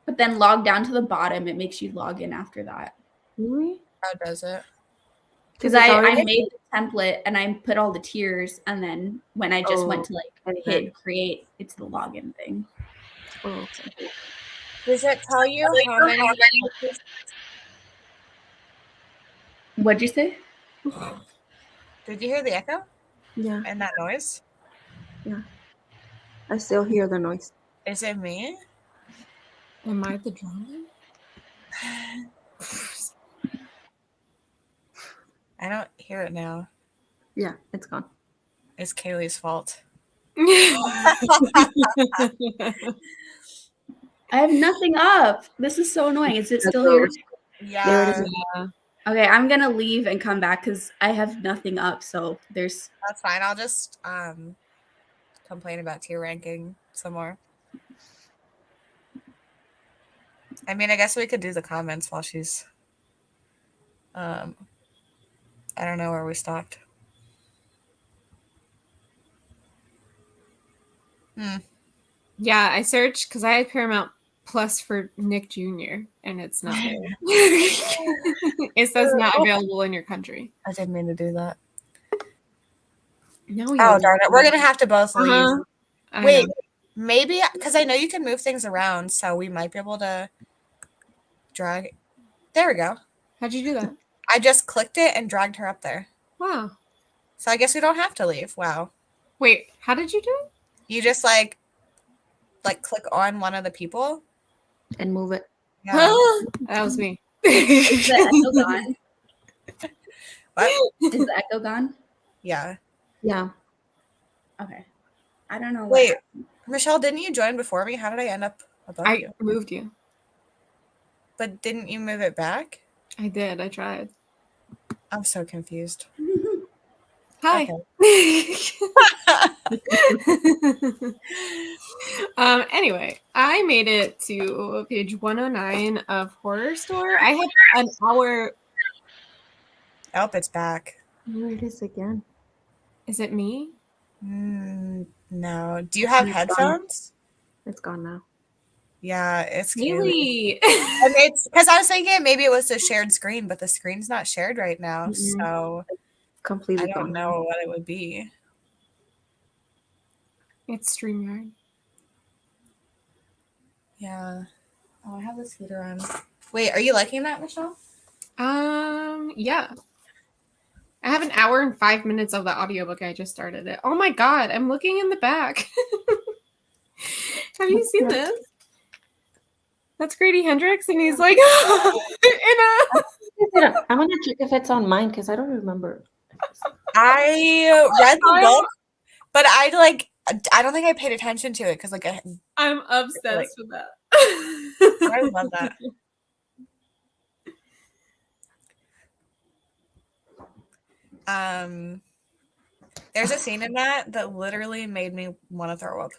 Speaker 1: But then log down to the bottom, it makes you log in after that.
Speaker 4: Really?
Speaker 3: How does it?
Speaker 1: Because I made the template and I put all the tiers, and then when I just went to hit create, it's the login thing.
Speaker 4: Oh, okay.
Speaker 3: Does it tell you how many?
Speaker 1: What'd you say?
Speaker 3: Did you hear the echo?
Speaker 4: Yeah.
Speaker 3: And that noise?
Speaker 4: Yeah. I still hear the noise.
Speaker 3: Is it me?
Speaker 2: Am I the drama?
Speaker 3: I don't hear it now.
Speaker 4: Yeah, it's gone.
Speaker 3: It's Kaylee's fault.
Speaker 1: I have nothing up. This is so annoying. Is it still here?
Speaker 3: Yeah.
Speaker 4: There it is.
Speaker 2: Yeah.
Speaker 1: Okay, I'm gonna leave and come back because I have nothing up. So there's.
Speaker 3: That's fine. I'll just complain about tier ranking some more. I mean, I guess we could do the comments while she's. I don't know where we stopped.
Speaker 2: Yeah, I searched because I had Paramount Plus for Nick Jr. and it's not there. It says not available in your country.
Speaker 3: I didn't mean to do that.
Speaker 2: No,
Speaker 3: oh, darn it. We're going to have to both leave. Wait, maybe because I know you can move things around, so we might be able to drag it. There we go.
Speaker 2: How'd you do that?
Speaker 3: I just clicked it and dragged her up there.
Speaker 2: Wow.
Speaker 3: So I guess we don't have to leave. Wow.
Speaker 2: Wait, how did you do it?
Speaker 3: You just like click on one of the people
Speaker 4: and move it.
Speaker 3: Yeah.
Speaker 2: That was me.
Speaker 1: Is the echo gone?
Speaker 3: What?
Speaker 1: Is the echo gone?
Speaker 3: Yeah.
Speaker 4: Yeah.
Speaker 1: Okay. I don't know.
Speaker 3: Wait, Michelle, didn't you join before me? How did I end up above you?
Speaker 2: I moved you.
Speaker 3: But didn't you move it back?
Speaker 2: I did. I tried.
Speaker 3: I'm so confused.
Speaker 2: Hi. Anyway, I made it to page 109 of Horror Store. I had an hour.
Speaker 3: Oh, it's back.
Speaker 4: Where it is again.
Speaker 2: Is it me?
Speaker 3: No, No. Do you have headphones?
Speaker 4: It's gone now.
Speaker 3: Yeah, it's Kaylee.
Speaker 2: Really?
Speaker 3: And it's because I was thinking maybe it was a shared screen, but the screen's not shared right now, so
Speaker 4: Completely
Speaker 3: I don't
Speaker 4: gone.
Speaker 3: know what it would be.
Speaker 2: It's StreamYard.
Speaker 3: Yeah. Oh, I have this heater on. Wait, are you liking that, Michelle?
Speaker 2: Yeah. I have an hour and 5 minutes of the audiobook. I just started it. Oh my god, I'm looking in the back. Have you seen this? That's Grady Hendrix, and he's like,
Speaker 4: I'm gonna check if it's on mine because I don't remember.
Speaker 3: I read the book, but I don't think I paid attention to it because
Speaker 2: I'm obsessed with that.
Speaker 3: I love that. There's a scene in that literally made me want to throw up.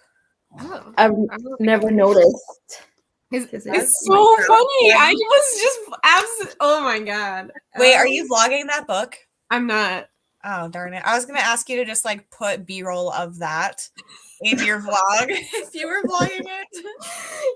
Speaker 2: Oh,
Speaker 4: I've never noticed.
Speaker 2: It's so funny. I was just oh my god.
Speaker 3: Wait, are you vlogging that book?
Speaker 2: I'm not.
Speaker 3: Oh, darn it. I was going to ask you to just put B-roll of that in your vlog if you were vlogging it.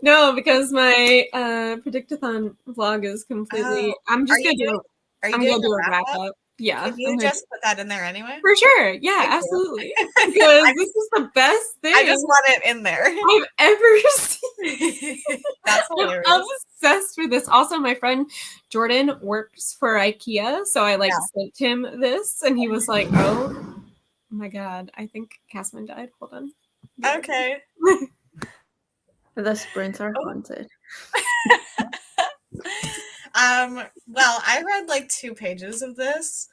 Speaker 2: No, because my Predictathon vlog is completely. I'm just going to do a wrap up. Yeah.
Speaker 3: Can you just put that in there anyway?
Speaker 2: For sure. Yeah, absolutely. Because this is the best thing
Speaker 3: I just want it in there.
Speaker 2: I've ever seen.
Speaker 3: That's hilarious.
Speaker 2: I'm obsessed with this. Also, my friend Jordan works for IKEA, so I sent him this, and he was like, "Oh my god, I think Casman died." Hold on.
Speaker 3: Okay.
Speaker 4: The sprints are haunted.
Speaker 3: Well, I read 2 pages of this.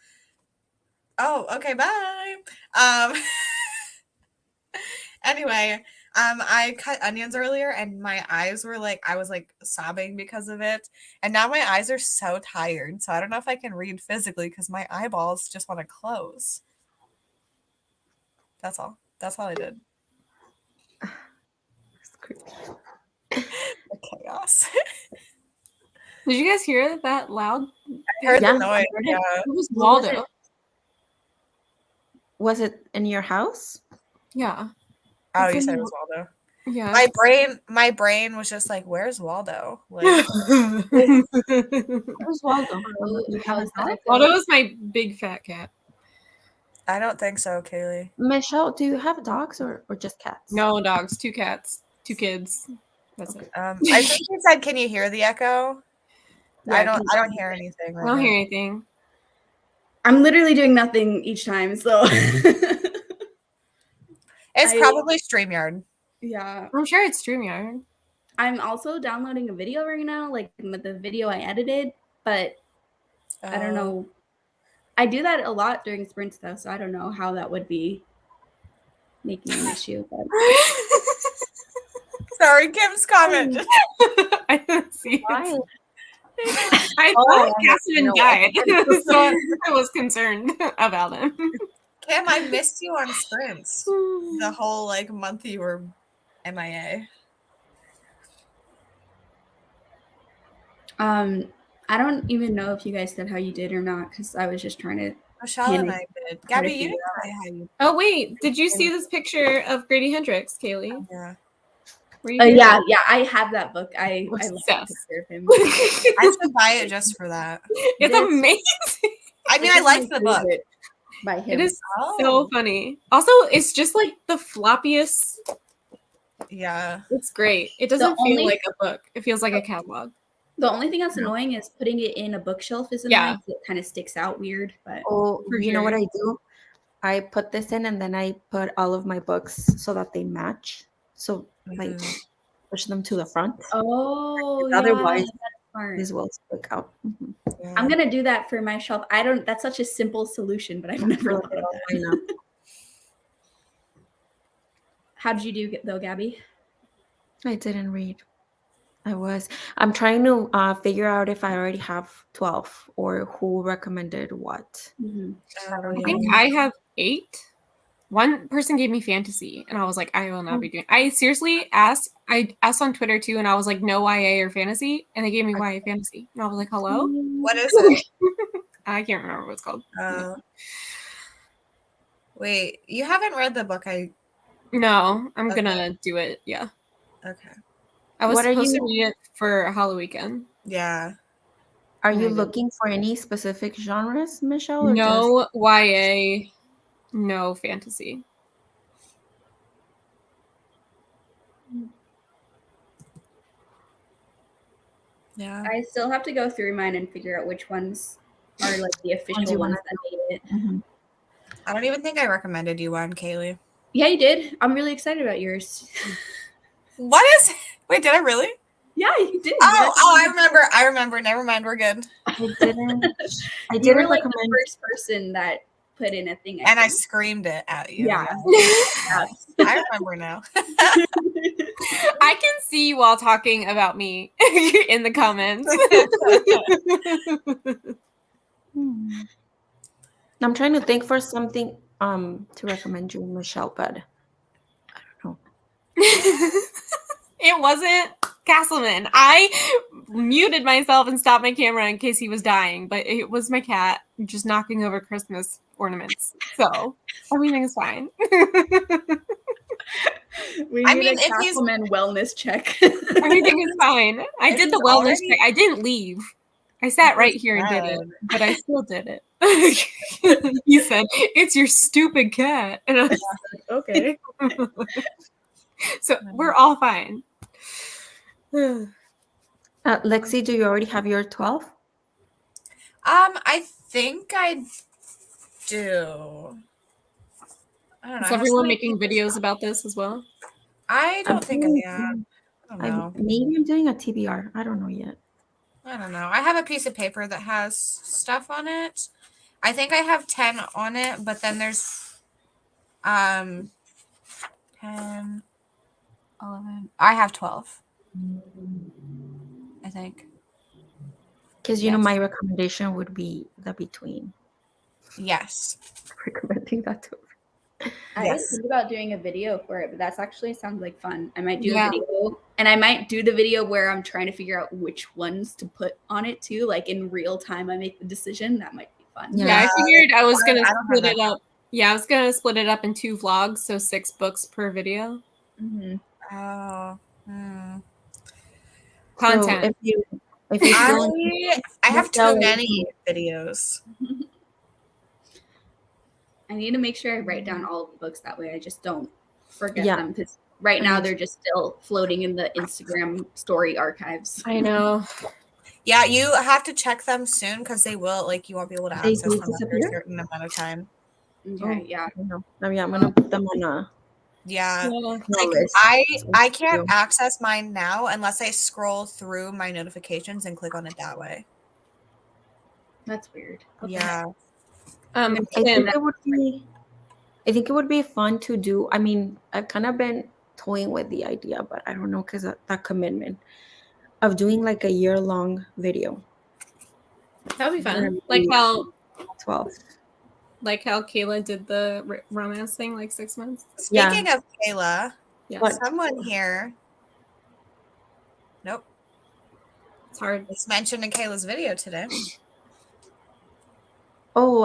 Speaker 3: Oh, okay, bye. Anyway, I cut onions earlier and my eyes were I was sobbing because of it. And now my eyes are so tired. So I don't know if I can read physically because my eyeballs just want to close. That's all. That's all I did.
Speaker 4: It's creepy.
Speaker 3: The chaos.
Speaker 2: Did you guys hear that loud?
Speaker 3: I heard the noise. Yeah.
Speaker 2: It was Waldo.
Speaker 4: Was it in your house?
Speaker 2: Yeah.
Speaker 3: Oh, you said it was Waldo.
Speaker 2: Yeah.
Speaker 3: My brain was just where's Waldo?
Speaker 4: Where's Waldo?
Speaker 2: Waldo is my big fat cat.
Speaker 3: I don't think so, Kaylee.
Speaker 4: Michelle, do you have dogs or just cats?
Speaker 2: No dogs, 2 cats, 2 kids. That's it.
Speaker 3: I think you said, can you hear the echo?
Speaker 4: Yeah,
Speaker 3: I don't hear anything. Right
Speaker 2: I don't
Speaker 3: now.
Speaker 2: hear anything.
Speaker 1: I'm literally doing nothing each time, so
Speaker 3: It's probably StreamYard.
Speaker 1: Yeah.
Speaker 2: I'm sure it's StreamYard.
Speaker 1: I'm also downloading a video right now, the video I edited, but I don't know. I do that a lot during sprints though, so I don't know how that would be making an issue. But
Speaker 3: Sorry, Kim's comment.
Speaker 2: I didn't see it. I
Speaker 4: Oh,
Speaker 2: thought
Speaker 4: yeah,
Speaker 2: Cassidy
Speaker 4: no.
Speaker 2: died, so I was concerned about him.
Speaker 3: Kim, I missed you on sprints. The whole month you were MIA.
Speaker 1: I don't even know if you guys said how you did or not, because I was just trying to.
Speaker 3: Michelle and I did. Gabby, you didn't say how you.
Speaker 2: Oh wait, did you see this picture of Grady Hendrix, Kaylee?
Speaker 3: Yeah.
Speaker 1: Yeah, I have that book. I love the picture of him.
Speaker 3: I should buy it just for that.
Speaker 2: It's amazing.
Speaker 3: I mean, I liked the book.
Speaker 1: By him.
Speaker 2: It is so funny. Also, it's just the floppiest.
Speaker 3: Yeah.
Speaker 2: It's great. It doesn't feel like a book. It feels like a catalog.
Speaker 1: The only thing that's annoying is putting it in a bookshelf is annoying. It kind of sticks out weird. But
Speaker 4: you know what I do? I put this in and then I put all of my books so that they match. So push them to the front.
Speaker 1: Oh,
Speaker 4: otherwise this will stick out.
Speaker 3: Yeah.
Speaker 1: I'm gonna do that for my shelf. That's such a simple solution, but I've never thought of that. How did you do though, Gabby?
Speaker 4: I didn't read. I'm trying to figure out if I already have 12 or who recommended what.
Speaker 2: I think I have 8. One person gave me fantasy, and I was like, I will not be doing. I seriously asked. I asked on Twitter too, and I was like, no YA or fantasy, and they gave me YA fantasy, and I was like, hello.
Speaker 3: What is it?
Speaker 2: I can't remember what it's called.
Speaker 3: Wait, you haven't read the book I
Speaker 2: No, I'm
Speaker 3: Okay.
Speaker 2: gonna do it. Yeah.
Speaker 3: Okay.
Speaker 2: I was
Speaker 4: What are
Speaker 2: supposed to
Speaker 4: you-
Speaker 2: read it for Halloween weekend.
Speaker 3: Yeah.
Speaker 4: Are
Speaker 2: And
Speaker 4: you
Speaker 2: I didn't.
Speaker 4: looking for any specific genres, Michelle, or just
Speaker 2: No YA, no fantasy.
Speaker 3: Yeah.
Speaker 1: I still have to go through mine and figure out which ones are like the official
Speaker 4: you
Speaker 1: ones
Speaker 4: wanna
Speaker 1: that made it.
Speaker 4: Mhm.
Speaker 3: I don't even think I recommended you one, Kaylee.
Speaker 1: Yeah, you did. I'm really excited about yours.
Speaker 3: What is? Wait, did I really?
Speaker 1: Yeah, you did.
Speaker 3: I remember. Never mind. We're good.
Speaker 4: I didn't. I
Speaker 1: You
Speaker 4: didn't
Speaker 1: were like the
Speaker 4: recommend.
Speaker 1: first person that put in a thing.
Speaker 3: And I
Speaker 1: think.
Speaker 3: screamed it at you.
Speaker 1: Yeah.
Speaker 3: Yes. I remember now.
Speaker 2: I can see you all talking about me in the comments.
Speaker 4: I'm trying to think for something to recommend you, Michelle, but I don't know.
Speaker 2: It wasn't Castleman. I muted myself and stopped my camera in case he was dying, but it was my cat just knocking over Christmas ornaments. So everything is fine.
Speaker 1: We
Speaker 3: I
Speaker 1: need
Speaker 3: mean,
Speaker 1: a
Speaker 3: if he's-
Speaker 1: Castleman wellness check.
Speaker 2: Everything is fine. I
Speaker 3: If
Speaker 2: did the
Speaker 3: he's
Speaker 2: wellness
Speaker 3: already-
Speaker 2: check. I didn't leave. I sat
Speaker 3: If
Speaker 2: right
Speaker 3: he's
Speaker 2: here and did it,
Speaker 3: dead.
Speaker 2: but I still did it. He said, "It's your stupid cat," and I was like, "Okay." So we're all fine.
Speaker 4: Lexi, do you already have your 12?
Speaker 3: I think I do. I don't know.
Speaker 2: Is
Speaker 3: I have so
Speaker 2: everyone
Speaker 3: many
Speaker 2: making
Speaker 3: pieces.
Speaker 2: videos about this as well?
Speaker 3: I don't think I am. I don't know.
Speaker 4: Maybe I'm doing a TBR. I don't know yet.
Speaker 3: I don't know. I have a piece of paper that has stuff on it. I think I have 10 on it, but then there's 10, 11. I have 12. I think.
Speaker 4: Because you know,
Speaker 3: Yes.
Speaker 4: my recommendation would be the between.
Speaker 3: Yes.
Speaker 4: Recommending that too.
Speaker 1: I
Speaker 3: Yes.
Speaker 1: didn't think about doing a video for it, but that's actually sounds like fun. I might do
Speaker 2: Yeah.
Speaker 1: a video, and I might do the video where I'm trying to figure out which ones to put on it too. Like in real time, I make the decision. That might be fun.
Speaker 4: Yeah.
Speaker 2: Yeah, I figured I was gonna
Speaker 3: I don't have
Speaker 2: split
Speaker 3: that
Speaker 2: it up. Yeah, I was gonna split it up in 2 vlogs, so 6 books per video.
Speaker 1: Mm-hmm.
Speaker 3: Oh.
Speaker 2: Content.
Speaker 4: So if you feel
Speaker 3: I have
Speaker 4: Michelle,
Speaker 3: too many videos.
Speaker 1: I need to make sure I write down all of the books, that way I just don't forget
Speaker 4: Yeah.
Speaker 1: them, because right now
Speaker 4: mean-
Speaker 1: they're just still floating in the Instagram story archives.
Speaker 2: I know.
Speaker 3: Yeah, you have to check them soon because they will, like, you won't be able to
Speaker 4: They
Speaker 3: access
Speaker 4: do
Speaker 3: them after a
Speaker 4: disappear?
Speaker 3: certain amount of time.
Speaker 1: Okay, yeah.
Speaker 4: I mean, I'm gonna put them on a
Speaker 3: Yeah.
Speaker 2: Yeah.
Speaker 3: Like,
Speaker 4: list.
Speaker 3: I can't access mine now unless I scroll through my notifications and click on it that way.
Speaker 1: That's weird. Okay.
Speaker 3: Yeah.
Speaker 4: I
Speaker 2: Tim,
Speaker 4: think it would be fun to do. I mean, I've kind of been toying with the idea, but I don't know, because that commitment of doing like a year-long video.
Speaker 2: that would be fun.
Speaker 4: Gonna
Speaker 2: Like
Speaker 4: be
Speaker 2: how
Speaker 4: 12.
Speaker 2: Kayla did the romance thing, like 6 months.
Speaker 3: Speaking of Kayla,
Speaker 2: Yes,
Speaker 3: someone here. Nope.
Speaker 2: it's hard.
Speaker 3: It's mentioned in Kayla's video today.
Speaker 4: Oh,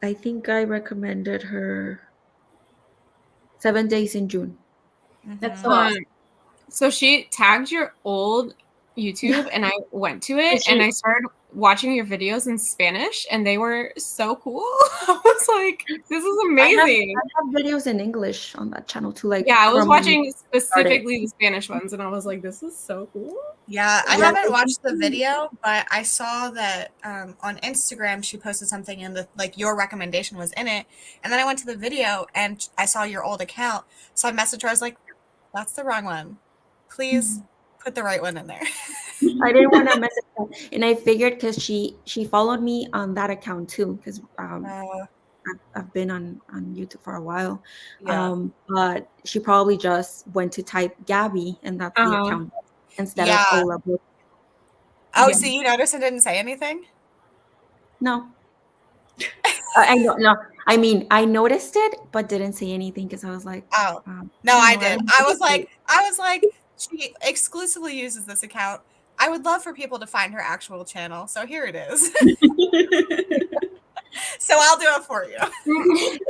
Speaker 4: I think I recommended her 7 Days in June.
Speaker 1: That's
Speaker 3: Mhm.
Speaker 1: so awesome.
Speaker 2: So she tagged your old YouTube, and I went to it, and I started watching your videos in Spanish, and they were so cool. I was like, "This is amazing!"
Speaker 4: I have videos in English on that channel too. Like,
Speaker 2: Yeah, I was
Speaker 4: from-
Speaker 2: watching specifically the Spanish ones, and I was like, "This is so cool."
Speaker 3: Yeah, I
Speaker 4: Yeah,
Speaker 3: haven't watched the video, but I saw that on Instagram she posted something and your recommendation was in it. And then I went to the video and I saw your old account. So I messaged her, I was like, that's the wrong one. Please put the right one in there.
Speaker 4: I didn't want to mess it up, and I figured because she followed me on that account too, because I've been on YouTube for a while.
Speaker 3: Yeah.
Speaker 4: But she probably just went to type Gabby, and that's the account instead
Speaker 3: Yeah.
Speaker 4: of Ola.
Speaker 3: Oh,
Speaker 2: Yeah.
Speaker 3: so you noticed I didn't say anything?
Speaker 4: No. I know. No, I mean, I noticed it, but didn't say anything because I was like,
Speaker 3: Oh,
Speaker 4: no,
Speaker 3: no, I
Speaker 4: I
Speaker 3: did.
Speaker 4: don't
Speaker 3: I was like, she exclusively uses this account. I would love for people to find her actual channel. So here it is. So I'll do it for you.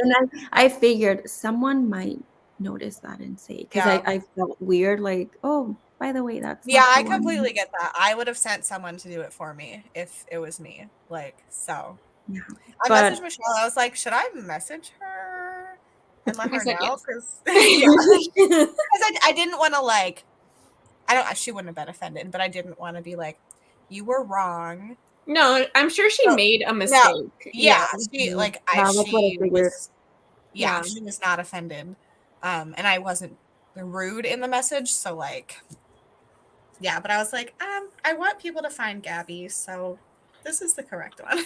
Speaker 4: And I figured someone might notice that and say it, because
Speaker 3: Yeah.
Speaker 4: I felt weird, like, oh, by the way, that's
Speaker 3: Yeah,
Speaker 4: not the
Speaker 3: I
Speaker 4: one.
Speaker 3: completely get that. I would have sent someone to do it for me if it was me. Like, so
Speaker 4: Yeah,
Speaker 3: I
Speaker 4: but
Speaker 3: messaged Michelle. I was like, should I message her and let
Speaker 2: I
Speaker 3: her
Speaker 2: said
Speaker 3: know?
Speaker 2: yes.
Speaker 3: Because yeah, because I didn't want to like. I don't. She wouldn't have been offended, but I didn't want to be like, you were wrong.
Speaker 2: No, I'm sure she
Speaker 3: So,
Speaker 2: made a
Speaker 3: no,
Speaker 2: mistake.
Speaker 3: yeah,
Speaker 2: Yeah.
Speaker 3: she like
Speaker 4: yeah, that's what I
Speaker 3: she
Speaker 4: figured.
Speaker 3: was. Yeah, she was not offended, and I wasn't rude in the message. So like, yeah, but I was like, I want people to find Gabby, so this is the correct one.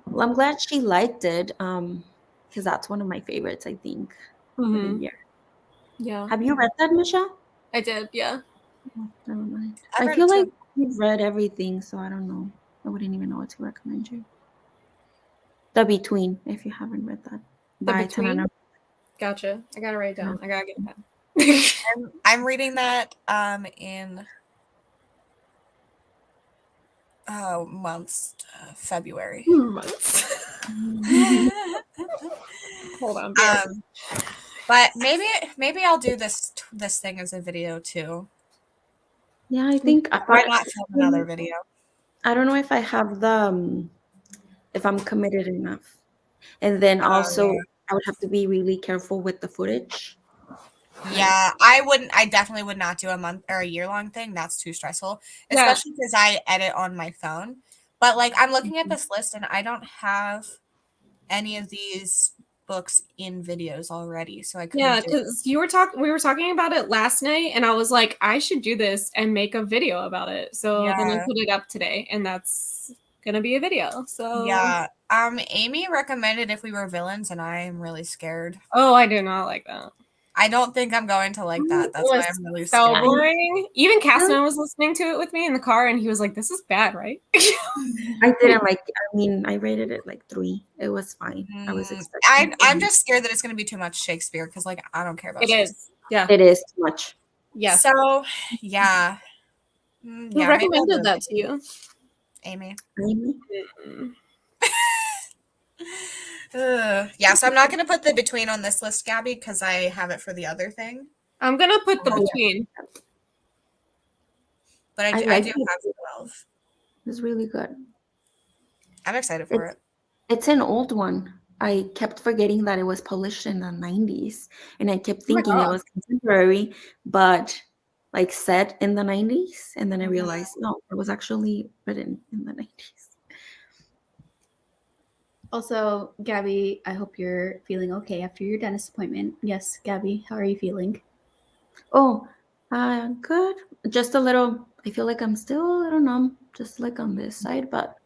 Speaker 4: Well, I'm glad she liked it, because that's one of my favorites, I think, for the
Speaker 2: Mhm.
Speaker 4: year.
Speaker 2: Yeah.
Speaker 4: Have you read that, Michelle?
Speaker 2: I did. Yeah.
Speaker 4: Never mind.
Speaker 3: I've
Speaker 4: I
Speaker 3: read
Speaker 4: feel
Speaker 3: it too.
Speaker 4: like you've read everything, so I don't know. I wouldn't even know what to recommend you. The Between, if you haven't read that,
Speaker 2: The
Speaker 4: by
Speaker 2: Between?
Speaker 4: Tanana.
Speaker 2: Gotcha. I gotta write it down. I gotta get that.
Speaker 3: I'm reading that in months, February.
Speaker 2: Months. Hold on.
Speaker 3: But maybe I'll do this thing as a video too.
Speaker 4: Yeah, I think
Speaker 3: Why not film another video?
Speaker 4: I don't know if I have the if I'm committed enough, and then also
Speaker 3: Yeah.
Speaker 4: I would have to be really careful with the footage.
Speaker 3: Yeah, I definitely would not do a month or a year-long thing. That's too stressful,
Speaker 2: Yeah.
Speaker 3: especially because I edit on my phone. But like I'm looking at this list and I don't have any of these books in videos already, so I couldn't
Speaker 2: Yeah,
Speaker 3: do it.
Speaker 2: because we were talking about it last night, and I was like, I should do this and make a video about it. So then I
Speaker 3: Yeah.
Speaker 2: put it up today, and that's gonna be a video. So
Speaker 3: Yeah. Amy recommended If We Were Villains, and I am really scared.
Speaker 2: Oh, I do not like that.
Speaker 3: I don't think I'm going to like that. That's
Speaker 2: It
Speaker 3: why
Speaker 2: was
Speaker 3: I'm really
Speaker 2: so
Speaker 3: scared.
Speaker 2: boring. Even Casman was listening to it with me in the car, and he was like, "This is bad, right?"
Speaker 4: I didn't like. I mean, I rated it like 3. It was fine. I was expecting.
Speaker 3: I'm just scared that it's going to be too much Shakespeare because, like, I don't care about
Speaker 2: It
Speaker 3: Shakespeare.
Speaker 2: is. Yeah.
Speaker 4: It is too much.
Speaker 2: Yes.
Speaker 3: So, yeah.
Speaker 2: Who
Speaker 3: Yeah, maybe I'll
Speaker 2: recommended
Speaker 3: do
Speaker 2: that
Speaker 3: it.
Speaker 2: to you?
Speaker 3: Amy.
Speaker 4: Amy?
Speaker 3: Yeah, so I'm not going to put the Between on this list, Gabby, because I have it for the other thing.
Speaker 2: I'm gonna put the Between.
Speaker 3: But I do
Speaker 4: like
Speaker 3: have
Speaker 4: it.
Speaker 3: 12.
Speaker 4: It's really good.
Speaker 3: I'm excited for it.
Speaker 4: It's an old one. I kept forgetting that it was published in the 90s, and I kept thinking it was contemporary, but like set in the 90s, and then I realized no, it was actually written in the 90s.
Speaker 1: Also, Gabby, I hope you're feeling okay after your dentist appointment. Yes, Gabby, how are you feeling?
Speaker 4: Oh, good. Just a little. I feel like I'm still a little numb, just like on this side, but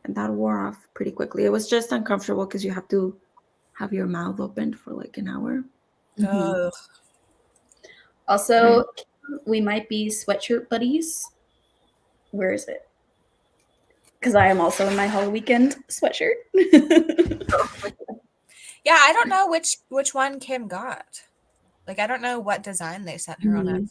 Speaker 4: that wore off pretty quickly. It was just uncomfortable because you have to have your mouth opened for like an hour.
Speaker 3: Ugh.
Speaker 1: Also, we might be sweatshirt buddies. Where is it? Because I am also in my whole weekend sweatshirt.
Speaker 3: Yeah, I don't know which one Kim got. Like, I don't know what design they sent her on it.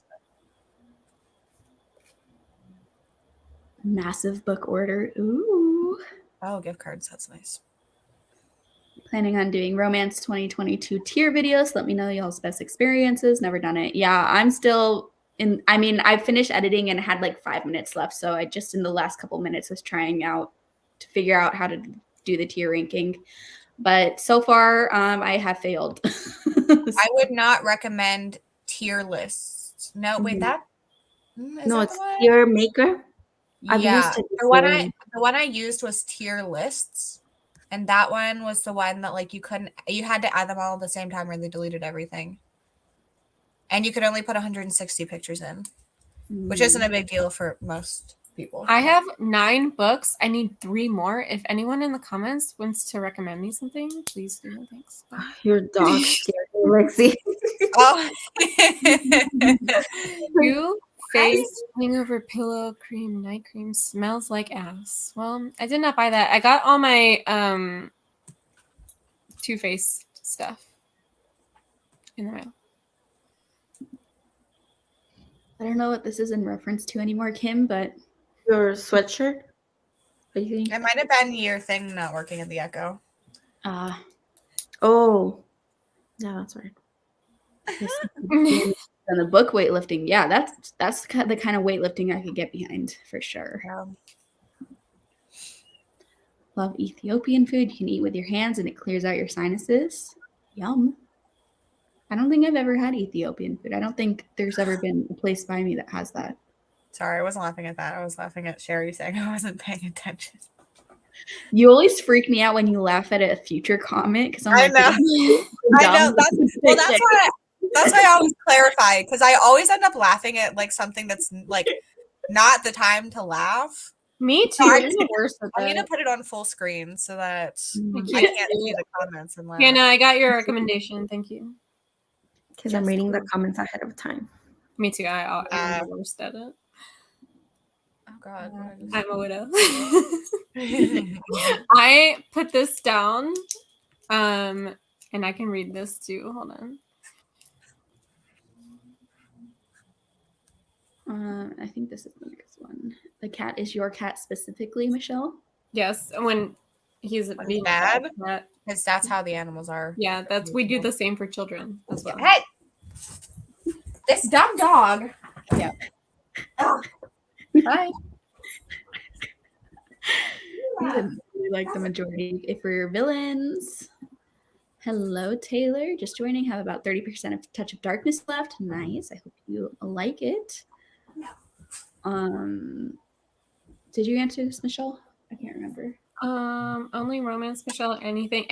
Speaker 1: Massive book order. Ooh.
Speaker 3: Oh, gift cards. That's nice.
Speaker 1: Planning on doing romance 2022 tier videos. Let me know y'all's best experiences. Never done it. Yeah, I'm still in. I mean, I finished editing and had like 5 minutes left. So I just in the last couple minutes was trying out to figure out how to do the tier ranking. But so far, I have failed.
Speaker 3: I would not recommend tier lists. No, wait, that is
Speaker 4: No,
Speaker 3: that
Speaker 4: it's
Speaker 3: the one?
Speaker 4: tier maker. I've
Speaker 3: Yeah,
Speaker 4: used it
Speaker 3: the
Speaker 4: before.
Speaker 3: one I used was tier lists, and that one was the one that like you had to add them all at the same time or they deleted everything, and you could only put 160 pictures in, which isn't a big deal for most people.
Speaker 2: I have 9 books. I need 3 more. If anyone in the comments wants to recommend me something, please do. Thanks. Bye.
Speaker 4: Your dog scared me, Lexi.
Speaker 3: Oh.
Speaker 2: You face hangover pillow cream night cream smells like ass. Well, I did not buy that. I got all my Too Faced stuff in the mail.
Speaker 1: I don't know what this is in reference to anymore, Kim, but
Speaker 4: Your sweatshirt? I think.
Speaker 3: It might have been your thing not working at the Echo.
Speaker 4: Oh, Yeah, that's right.
Speaker 1: And the book weightlifting, yeah, that's the kind of weightlifting I could get behind for sure.
Speaker 3: Yeah.
Speaker 1: Love Ethiopian food. You can eat with your hands and it clears out your sinuses. Yum. I don't think I've ever had Ethiopian food. I don't think there's ever been a place by me that has that.
Speaker 3: Sorry, I wasn't laughing at that. I was laughing at Sherry saying I wasn't paying attention.
Speaker 1: You always freak me out when you laugh at a future comment because I'm
Speaker 3: I
Speaker 1: like,
Speaker 3: know. I know. That's why I always clarify, because I always end up laughing at like something that's like not the time to laugh.
Speaker 2: Me too.
Speaker 3: So
Speaker 2: I'm the worst at
Speaker 3: I need to
Speaker 2: that.
Speaker 3: put it on full screen so that I
Speaker 2: can't
Speaker 3: can't see the comments and laugh.
Speaker 2: Hannah, I got your recommendation. Thank you.
Speaker 4: Because I'm reading the comments ahead of time.
Speaker 2: Me too. I'm the worst at it.
Speaker 3: Oh God,
Speaker 2: I'm a widow. I put this down, and I can read this too. Hold on.
Speaker 1: I think this is the next one. The cat is your cat specifically, Michelle?
Speaker 2: Yes, when he's being
Speaker 3: bad, because that's how the animals are.
Speaker 2: Yeah, we do the same for children as well.
Speaker 3: Hey, this dumb dog.
Speaker 2: Yeah. Bye.
Speaker 1: Like the majority. If we're villains. Hello, Taylor. Just joining. Have about 30% of Touch of Darkness left. Nice. I hope you like it. Did you answer this, Michelle? I can't remember.
Speaker 2: Only romance, Michelle. Anything.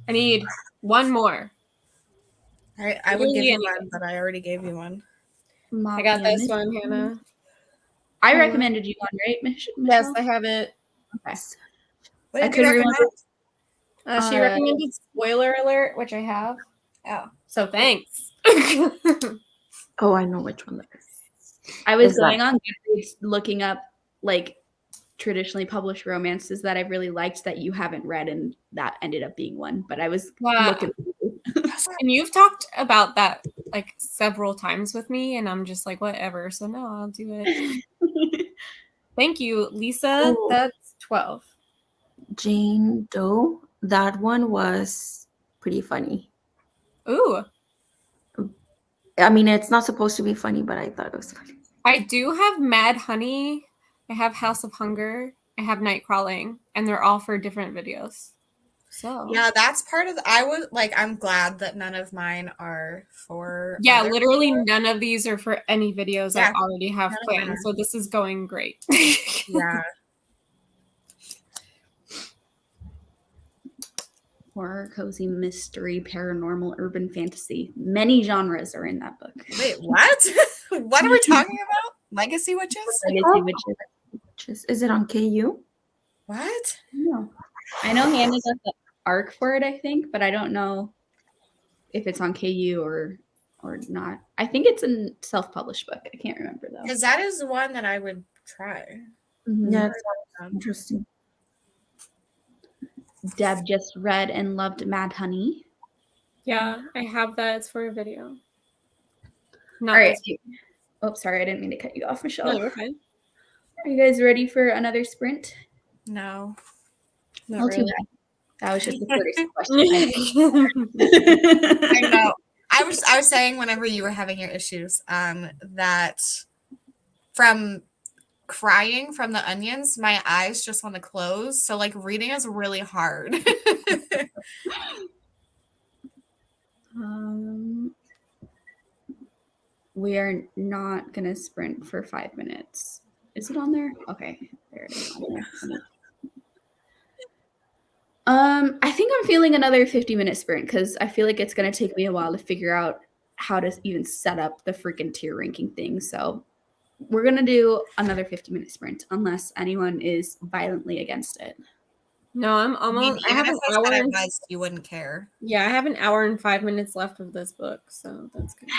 Speaker 2: I need one more.
Speaker 3: I would give you one, but I already gave you one.
Speaker 2: I got this one, Hannah.
Speaker 1: I recommended you one, right, Michelle?
Speaker 2: Yes, I have it.
Speaker 1: Okay.
Speaker 3: What did you recommend?
Speaker 2: She recommended Spoiler Alert, which I have.
Speaker 3: Oh.
Speaker 2: So thanks.
Speaker 4: Oh, I know which one that is.
Speaker 1: I was going on Goodreads looking up like traditionally published romances that I really liked that you haven't read, and that ended up being one. But I was looking.
Speaker 2: And you've talked about that like several times with me, and I'm just like, whatever. So no, I'll do it. Thank you, Lisa.
Speaker 4: Ooh.
Speaker 2: That's 12.
Speaker 4: Jane Doe. That one was pretty funny.
Speaker 2: Ooh.
Speaker 4: I mean, it's not supposed to be funny, but I thought it was funny.
Speaker 2: I do have Mad Honey. I have House of Hunger. I have Night Crawling, and they're all for different videos. So
Speaker 3: yeah, that's part of I'm glad that none of mine are for
Speaker 2: literally none of these are for any videos I already have planned. So this is going great.
Speaker 3: Yeah.
Speaker 1: Horror, cozy, mystery, paranormal, urban fantasy. Many genres are in that book.
Speaker 3: Wait, what? What are we talking about? Legacy Witches?
Speaker 1: Legacy Witches.
Speaker 4: Is it on KU?
Speaker 3: What?
Speaker 1: No. I know Hannah does the arc for it, I think, but I don't know if it's on KU or not. I think it's a self-published book. I can't remember though.
Speaker 3: Because that is the one that I would try.
Speaker 4: Mm-hmm. Yeah, it's interesting.
Speaker 1: Deb just read and loved Mad Honey.
Speaker 2: Yeah, I have that. It's for a video.
Speaker 1: All right. Oh, sorry. I didn't mean to cut you off, Michelle.
Speaker 2: No, you're fine.
Speaker 1: Are you guys ready for another sprint?
Speaker 3: No.
Speaker 1: Not really. That was just the first question.
Speaker 3: I know. I was saying whenever you were having your issues, that from crying from the onions, my eyes just want to close. So like reading is really hard.
Speaker 1: We are not gonna sprint for 5 minutes. Is it on there? Okay, there it is on there. I think I'm feeling another 50-minute sprint because I feel like it's gonna take me a while to figure out how to even set up the freaking tier ranking thing. So we're gonna do another 50-minute sprint unless anyone is violently against it.
Speaker 2: No, I'm almost.
Speaker 3: I have an hour. You wouldn't care.
Speaker 2: Yeah, I have an hour and 5 minutes left of this book, so that's good.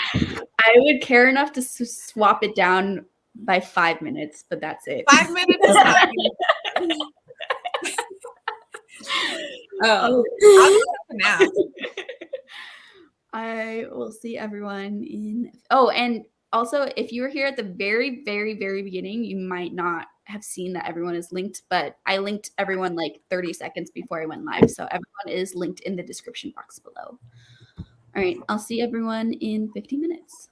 Speaker 1: I would care enough to swap it down by 5 minutes, but that's it.
Speaker 3: 5 minutes is not.
Speaker 2: Oh,
Speaker 3: I'll do that now.
Speaker 1: I will see everyone in. Oh, and also, if you were here at the very, very, very beginning, you might not have seen that everyone is linked, but I linked everyone like 30 seconds before I went live. So everyone is linked in the description box below. All right, I'll see everyone in 50 minutes.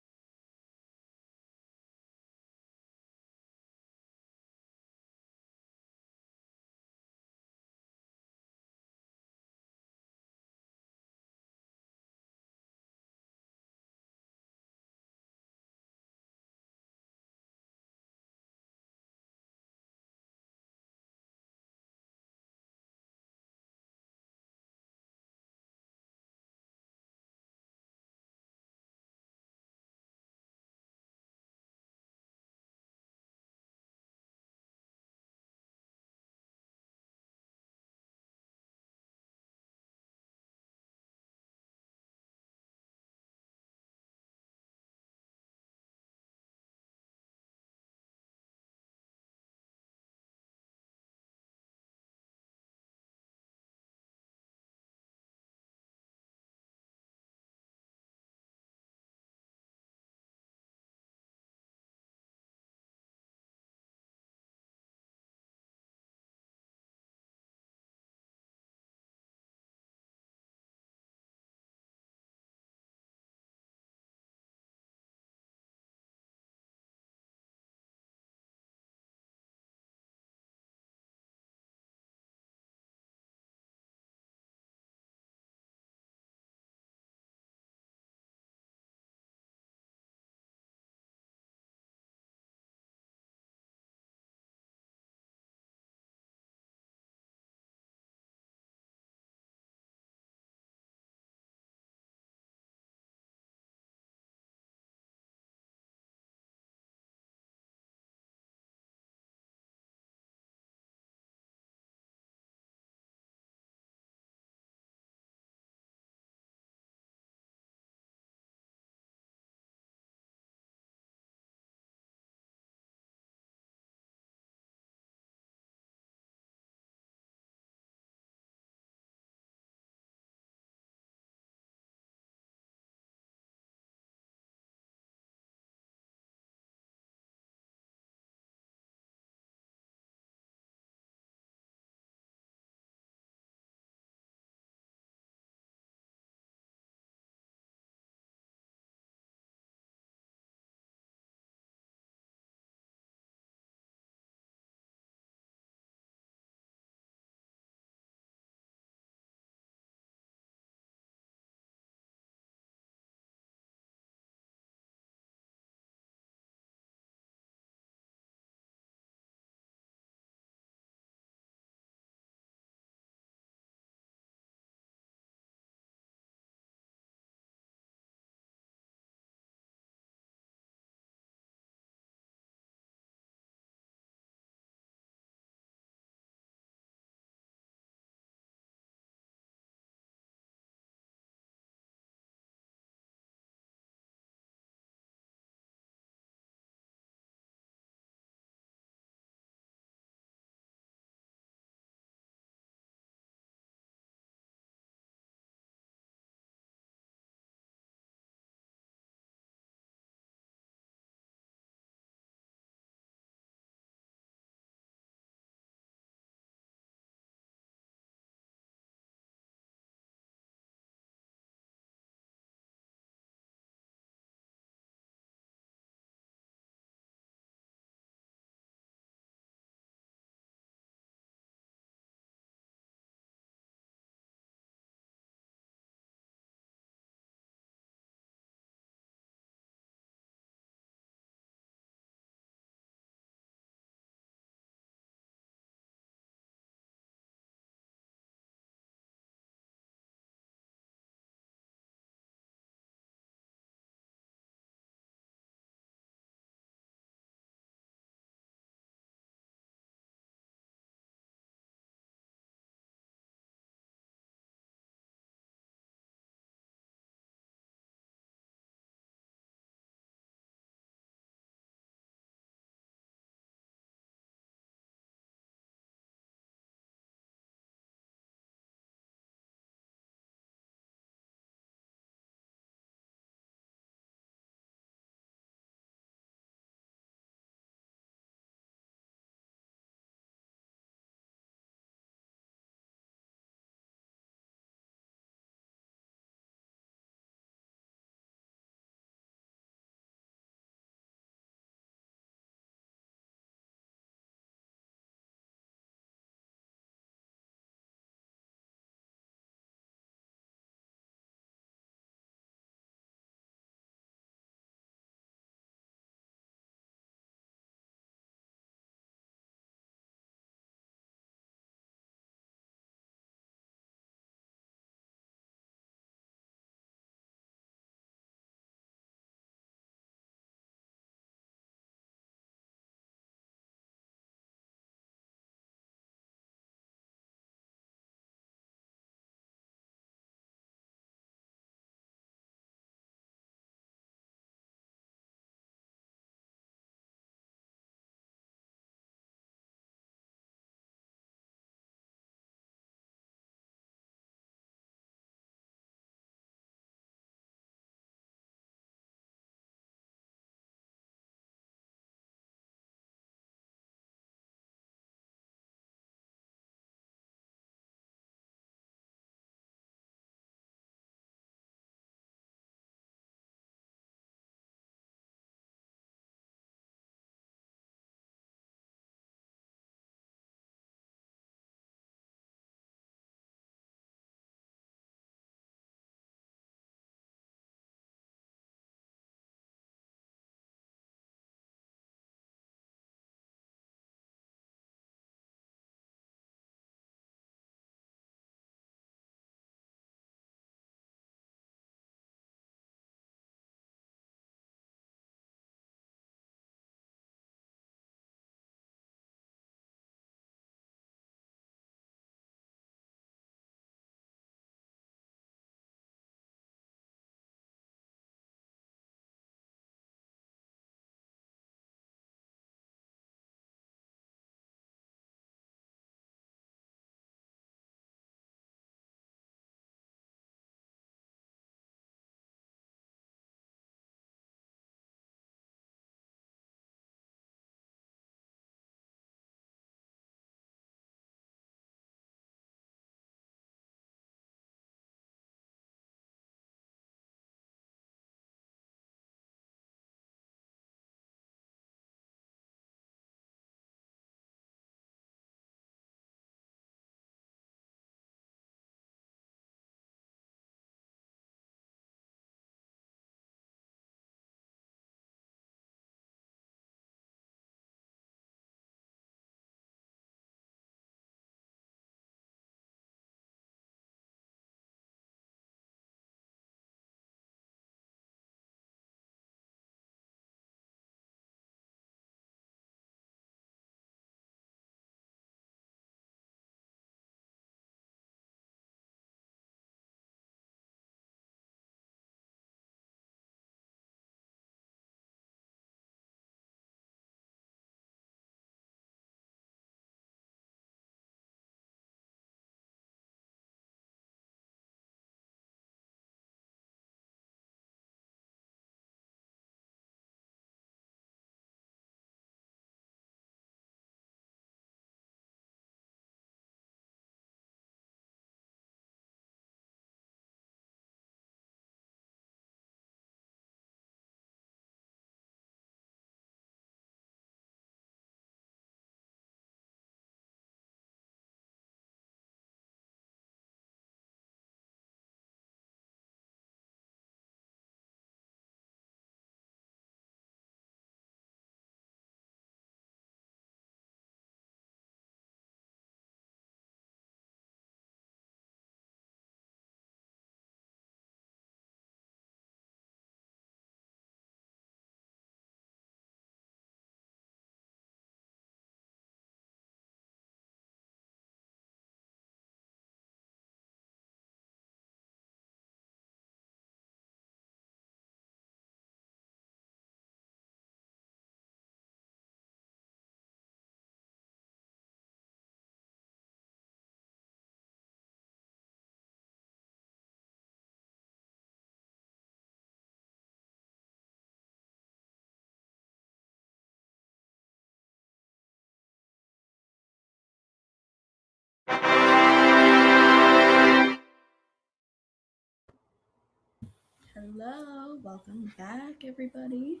Speaker 1: Hello, welcome back, everybody.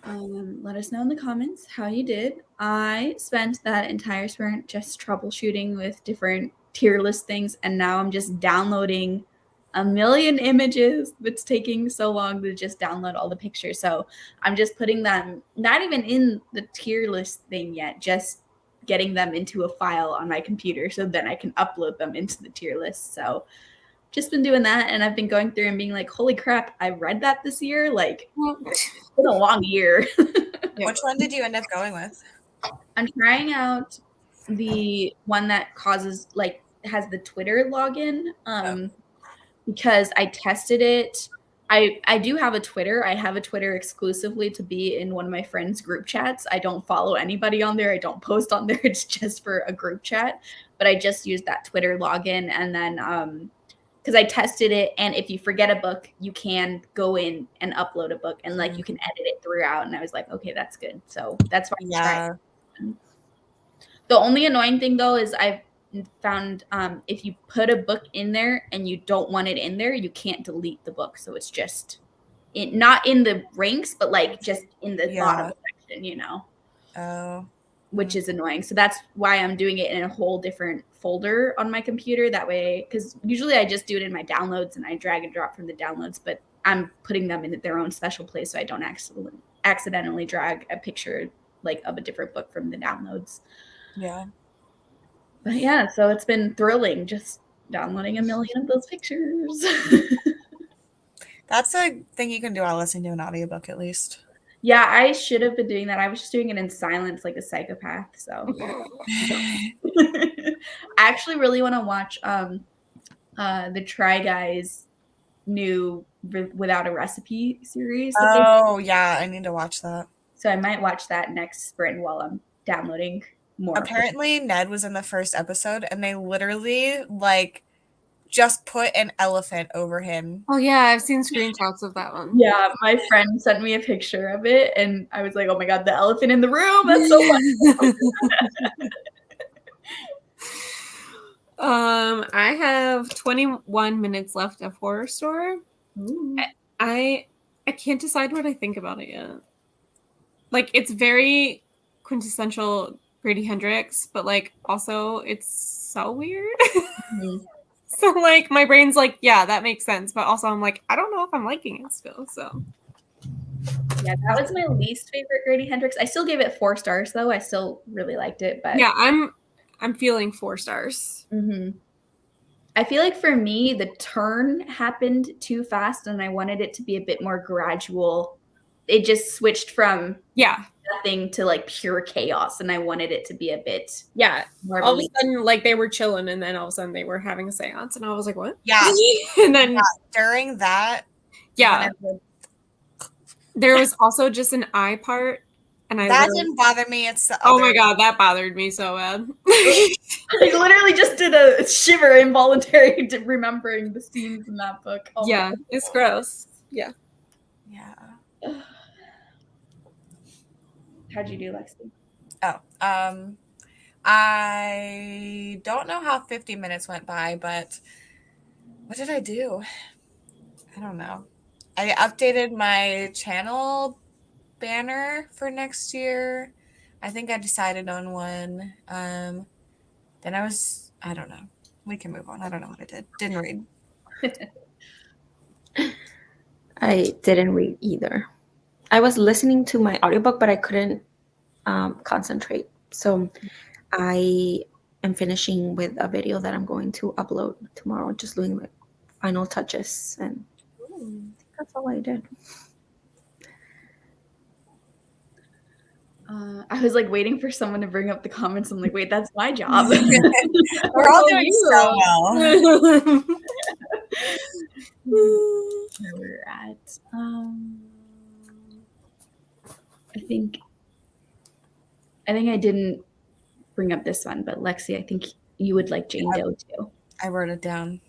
Speaker 1: Let us know in the comments how you did. I spent that entire sprint just troubleshooting with different tier list things, and now I'm just downloading a million images. It's taking so long to just download all the pictures. So I'm just putting them not even in the tier list thing yet, just getting them into a file on my computer so then I can upload them into the tier list. So just been doing that, and I've been going through and being like, holy crap, I read that this year. Like, it's been a long year.
Speaker 3: Which one did you end up going with?
Speaker 1: I'm trying out the one that has the Twitter login because I tested it. I do have a Twitter. I have a Twitter exclusively to be in one of my friends' group chats. I don't follow anybody on there. I don't post on there. It's just for a group chat. But I just used that Twitter login, and then because I tested it, and if you forget a book, you can go in and upload a book, and like you can edit it throughout. And I was like, okay, that's good. So that's why I tried. The only annoying thing though is I've found if you put a book in there and you don't want it in there, you can't delete the book. So it's just not in the ranks, but like just in the bottom section, you know.
Speaker 3: Oh.
Speaker 1: Which is annoying. So that's why I'm doing it in a whole different folder on my computer. That way, because usually I just do it in my downloads and I drag and drop from the downloads, but I'm putting them in their own special place so I don't accidentally drag a picture like of a different book from the downloads.
Speaker 3: Yeah.
Speaker 1: But yeah, so it's been thrilling just downloading a million of those pictures.
Speaker 3: That's a thing you can do while listening to an audiobook at least.
Speaker 1: Yeah, I should have been doing that. I was just doing it in silence like a psychopath. So I actually really want to watch the Try Guys new Without a Recipe series.
Speaker 3: Oh, yeah, I need to watch that.
Speaker 1: So I might watch that next sprint while I'm downloading more.
Speaker 3: Apparently, Ned was in the first episode, and they literally like just put an elephant over him.
Speaker 2: Oh yeah, I've seen screenshots of that one.
Speaker 1: Yeah, my friend sent me a picture of it, and I was like, "Oh my god, the elephant in the room! That's so funny."
Speaker 2: I have 21 minutes left of Horror Store.
Speaker 1: Ooh.
Speaker 2: I can't decide what I think about it yet. Like, it's very quintessential Grady Hendrix, but like also it's so weird.
Speaker 1: Mm-hmm.
Speaker 2: So like my brain's like, yeah, that makes sense, but also I'm like, I don't know if I'm liking it still. So
Speaker 1: yeah, that was my least favorite Grady Hendrix. I still gave it 4 stars though. I still really liked it, but
Speaker 2: yeah, I'm feeling 4 stars.
Speaker 1: Mm-hmm. I feel like for me, the turn happened too fast, and I wanted it to be a bit more gradual. It just switched from nothing to like pure chaos, and I wanted it to be a bit more.
Speaker 2: All of a sudden, like they were chilling, and then all of a sudden they were having a seance, and I was like, "What?"
Speaker 3: Yeah,
Speaker 2: and then
Speaker 3: during that,
Speaker 1: There
Speaker 2: was also just an eye part. And
Speaker 3: that didn't bother me. It's the
Speaker 2: oh my god, that bothered me so bad.
Speaker 1: I literally just did a shiver involuntary to remembering the scenes in that book.
Speaker 2: Oh yeah, it's gross. Yeah.
Speaker 1: How'd you do, Lexi?
Speaker 3: Oh, I don't know how 50 minutes went by, but what did I do? I don't know. I updated my channel banner for next year. I think I decided on one. Then I don't know. We can move on. I don't know what I did. Didn't read.
Speaker 4: I didn't read either. I was listening to my audiobook, but I couldn't concentrate. So I am finishing with a video that I'm going to upload tomorrow, just doing like final touches. And that's all I did.
Speaker 1: I was like waiting for someone to bring up the comments. I'm like, wait, that's my job.
Speaker 3: We're all doing so well.
Speaker 1: Where we're at. I think I didn't bring up this one, but Lexi, I think you would like Jane Doe too.
Speaker 3: I wrote it down.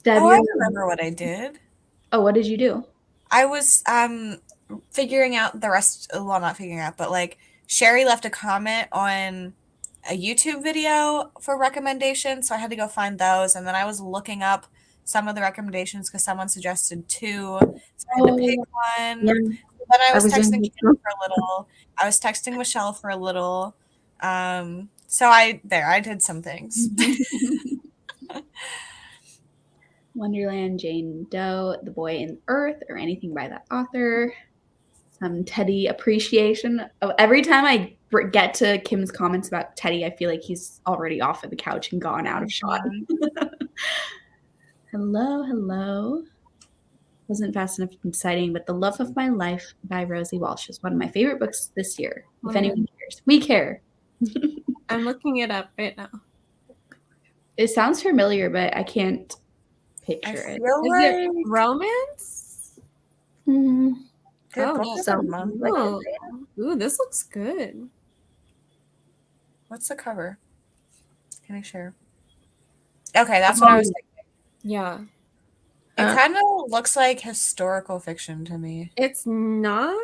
Speaker 1: Deb,
Speaker 3: I remember what I did.
Speaker 1: Oh, what did you do?
Speaker 3: I was figuring out the rest. Well, not figuring out, but like Sherry left a comment on a YouTube video for recommendations, so I had to go find those, and then I was looking up some of the recommendations because someone suggested 2. So I had to pick one.
Speaker 4: Yeah.
Speaker 3: Then I was
Speaker 4: was doing
Speaker 3: texting
Speaker 4: this
Speaker 3: Kim
Speaker 4: too.
Speaker 3: for a little. I was texting Michelle for a little. So I did some things.
Speaker 1: Wonderland, Jane Doe, The Boy in Earth, or anything by that author. Some Teddy appreciation. Every time I get to Kim's comments about Teddy, I feel like he's already off of the couch and gone out of shot. Hello. Wasn't fast enough exciting, but The Love of My Life by Rosie Walsh is one of my favorite books this year. If anyone cares, we care.
Speaker 2: I'm looking it up right now.
Speaker 1: It sounds familiar, but I can't picture it.
Speaker 2: Is it romance?
Speaker 4: Mm-hmm.
Speaker 2: Ooh, this looks good.
Speaker 3: What's the cover? Can I share? Okay, that's what I was thinking.
Speaker 2: Yeah.
Speaker 3: It kind of looks like historical fiction to me.
Speaker 2: It's not.